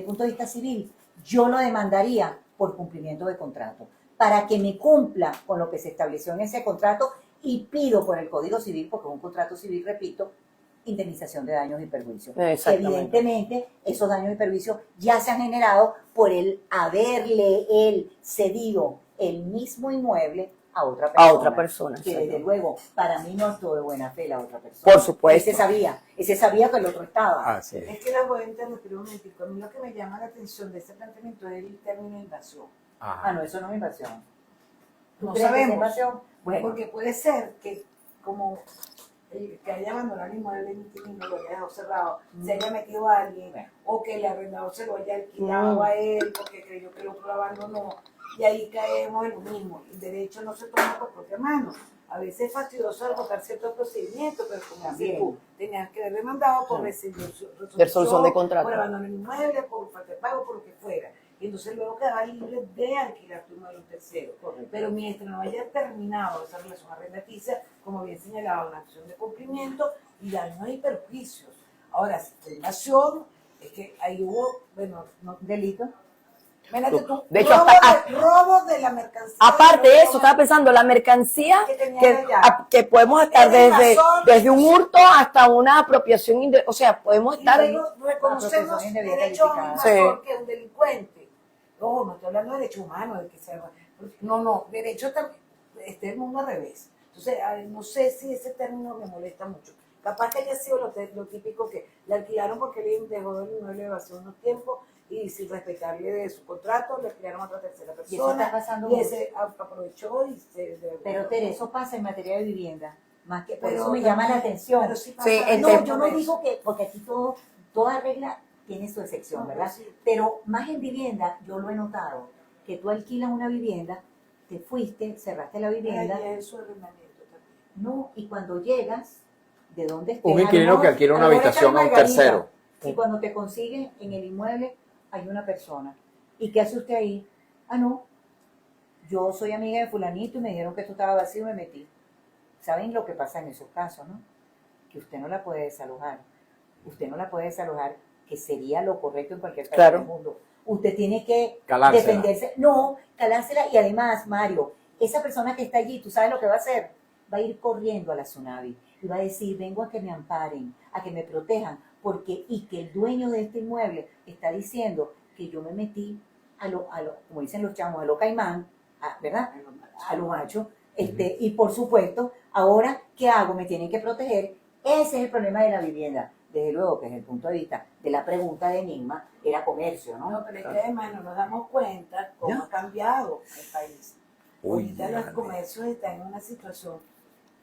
punto de vista civil, yo lo demandaría por cumplimiento de contrato, para que me cumpla con lo que se estableció en ese contrato y pido por el Código Civil, porque es un contrato civil, repito, indemnización de daños y perjuicios. Evidentemente, esos daños y perjuicios ya se han generado por el haberle él cedido el mismo inmueble a otra persona. Que desde luego, para mí no actuó de buena fe la otra persona. Por supuesto. Ese sabía que el otro estaba. Ah, sí. Es que la voy a interrumpir un momentico. A mí lo que me llama la atención de ese planteamiento es el término invasión. Ah, no, eso no es invasión. No ¿Tú crees que es sabemos. invasión? Bueno, Porque puede ser que como el que haya abandonado el inmueble, el inquilino lo haya dejado cerrado, se haya metido a alguien, o que el arrendador se lo haya alquilado a él porque creyó que el otro lo abandonó, y ahí caemos en lo mismo. El derecho no se toma por propia mano. A veces es fastidioso agotar ciertos procedimientos, pero como dices tú, tenías que haber demandado por resolución de contrato, por abandono del inmueble, por falta de pago, por lo que fuera. Y entonces luego quedaba libre de alquilar tu inmueble a un tercero. Pero mientras no haya terminado esa relación arrendaticia, como bien señalado, una acción de cumplimiento y daños y perjuicios. Ahora, si fue invasión, es que ahí hubo, bueno, delito. Imagínate tú, de hecho, robo de la mercancía. Aparte de eso, estaba pensando, la mercancía que podemos estar desde un hurto hasta una apropiación, o sea, podemos estar... Y luego reconocemos derecho a un invasor que es un delincuente. No, no estoy hablando de derechos humanos, de que sea... No, derecho también, el mundo al revés. Entonces, no sé si ese término me molesta mucho. Capaz que haya sido lo típico que le alquilaron porque él dejó el inmueble de vacío unos tiempos y sin respetarle de su contrato, le alquilaron a otra tercera persona. Y eso está pasando y ese aprovechó y se... Pero Tere, eso pasa en materia de vivienda. Más que, por eso me llama la atención. Pero sí pasa, no, yo no digo que, porque aquí toda regla tiene su excepción, ¿verdad? Sí. Pero más en vivienda, yo lo he notado, que tú alquilas una vivienda, te fuiste, cerraste la vivienda. Y eso es arrendamiento también. No, y cuando llegas, de dónde estés. Un A lo inquilino mejor- que alquila una a lo mejor habitación está a en un Margarita, tercero. Y cuando te consigues en el inmueble hay una persona. ¿Y qué hace usted ahí? Ah, no, yo soy amiga de fulanito y me dijeron que esto estaba vacío y me metí. ¿Saben lo que pasa en esos casos, no? Que usted no la puede desalojar. Usted no la puede desalojar, que sería lo correcto en cualquier país Claro. del mundo. Usted tiene que Calársela. defenderse. No, calársela. Y además, Mario, esa persona que está allí, ¿tú sabes lo que va a hacer? Va a ir corriendo a la Tsunavi y va a decir, vengo a que me amparen, a que me protejan, porque y que el dueño de este inmueble está diciendo que yo me metí como dicen los chamos, a lo caimán, ¿verdad? A lo macho. Y por supuesto, ahora, ¿qué hago? Me tienen que proteger. Ese es el problema de la vivienda. Desde luego que desde el punto de vista de la pregunta de Enigma, era comercio, ¿no? No, pero es que además no nos damos cuenta cómo ¿Ya? ha cambiado el país. Uy, Ahorita los madre. comercios están en una situación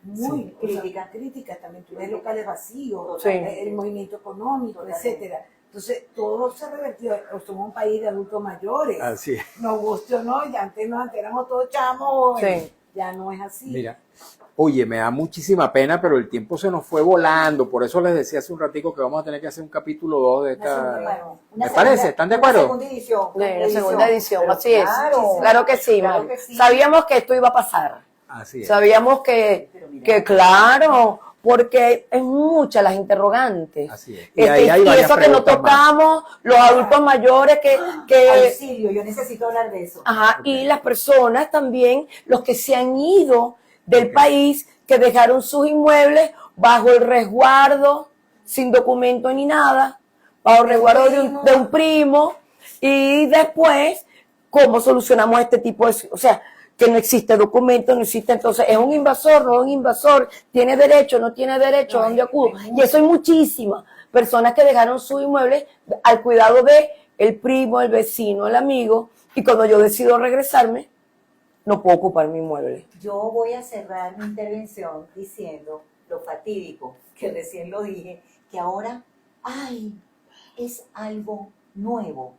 muy Sí, crítica. Crítica también. Tú ves locales vacíos, Sí. el movimiento económico, Totalmente. etcétera. Entonces, todo se ha revertido. Somos un país de adultos mayores. Así es. Nos guste o no, ya antes éramos todos chamos. Sí. Ya no es así. Mira, oye, me da muchísima pena, pero el tiempo se nos fue volando. Por eso les decía hace un ratico que vamos a tener que hacer un capítulo 2 de esta. ¿Me parece? ¿Están de acuerdo? Una segunda edición. De la segunda edición, Pero así es. Claro que sí, claro Mario. que sí. Sabíamos que esto iba a pasar. Así es. Sabíamos que claro, porque es muchas las interrogantes. Así es. Y ahí hay Y varias eso que no preguntas más. tocamos, los adultos mayores que Auxilio, yo necesito hablar de eso. ajá, y las personas también, los que se han ido del país, que dejaron sus inmuebles bajo el resguardo, sin documento ni nada, bajo el resguardo de un primo, y después, ¿cómo solucionamos este tipo de... O sea, que no existe documento, no existe, entonces, ¿es un invasor, no es un invasor? ¿Tiene derecho, no tiene derecho? ¿A dónde acudo? Y eso hay muchísimas personas que dejaron sus inmuebles al cuidado de el primo, el vecino, el amigo, y cuando yo decido regresarme, no puedo ocupar mi inmueble. Yo voy a cerrar mi intervención diciendo lo fatídico, que recién lo dije, que ahora, ¡ay! Es algo nuevo.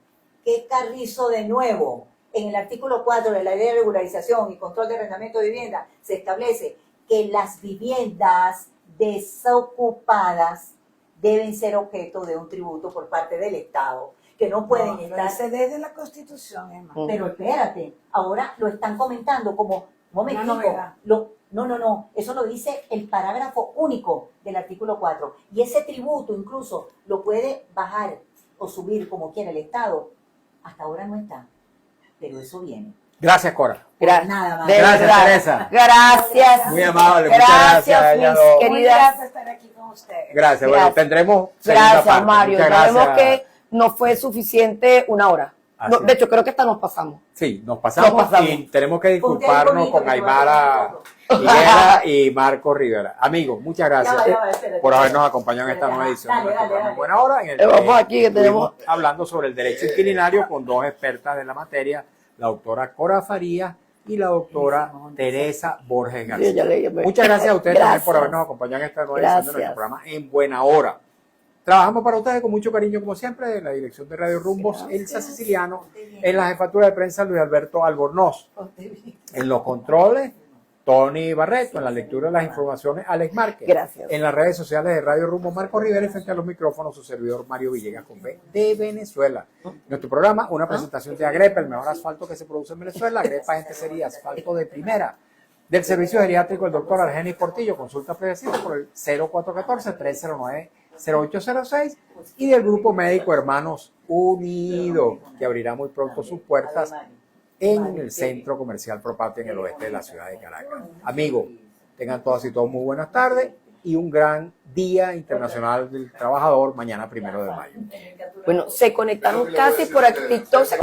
¿Qué carrizo de nuevo? En el artículo 4 de la Ley de Regularización y Control de Arrendamiento de Vivienda se establece que las viviendas desocupadas deben ser objeto de un tributo por parte del Estado, que no pueden Lo estar... dice desde la Constitución, Emma. Pero espérate, ahora lo están comentando como, un momentico, novedad. no, eso lo dice el parágrafo único del artículo 4. Y ese tributo incluso lo puede bajar o subir como quiera el Estado. Hasta ahora no está, pero eso viene. Gracias, Cora. Nada más. De Gracias, verdad. Teresa. Gracias. Muy amable, muchas gracias a ellas mis dos. Muy queridas. gratas de estar aquí con ustedes. Gracias. Bueno, Gracias. tendremos segunda Gracias, parte. Mario. Muchas Sabemos gracias. que no fue suficiente una hora. Así No, es. de hecho, creo que hasta nos pasamos. Sí, nos pasamos, Nos pasamos. y tenemos que Ponte disculparnos bonito, con que te voy a Aymara tomar Higuera y Marco Rivera. Amigos, muchas gracias Ya va, espérate. por habernos acompañado en esta Espérate, nueva edición de dale, nuestro dale, programa dale. Buena Hora, en el Vamos aquí que tenemos- estuvimos hablando sobre el derecho inquilinario con dos expertas de la materia, la doctora Cora Farías y la doctora Teresa Borges Sí, García. ya leí. Muchas gracias a ustedes también Gracias. por habernos acompañado en esta nueva edición de Gracias. nuestro programa En Buena Hora. Trabajamos para ustedes con mucho cariño, como siempre, en la dirección de Radio Rumbos, Elsa Siciliano, en la jefatura de prensa, Luis Alberto Albornoz, en los controles, Tony Barreto, en la lectura de las informaciones, Alex Márquez. Gracias. En las redes sociales de Radio Rumbo, Marco Rivera, y frente a los micrófonos, su servidor Mario Villegas con B de Venezuela. Nuestro programa, una presentación de Agrepa, el mejor asfalto que se produce en Venezuela. Agrepa Gente sería asfalto de primera. Del Servicio Geriátrico, el doctor Argenis Portillo, consulta predecida por el 0414-309-0806, y del Grupo Médico Hermanos Unidos, que abrirá muy pronto sus puertas en el Centro Comercial Propatria en el oeste de la ciudad de Caracas. Amigos, tengan todas y todos muy buenas tardes y un gran Día Internacional del Trabajador mañana 1 de mayo. Bueno, se conectaron casi por aquí. TikTok se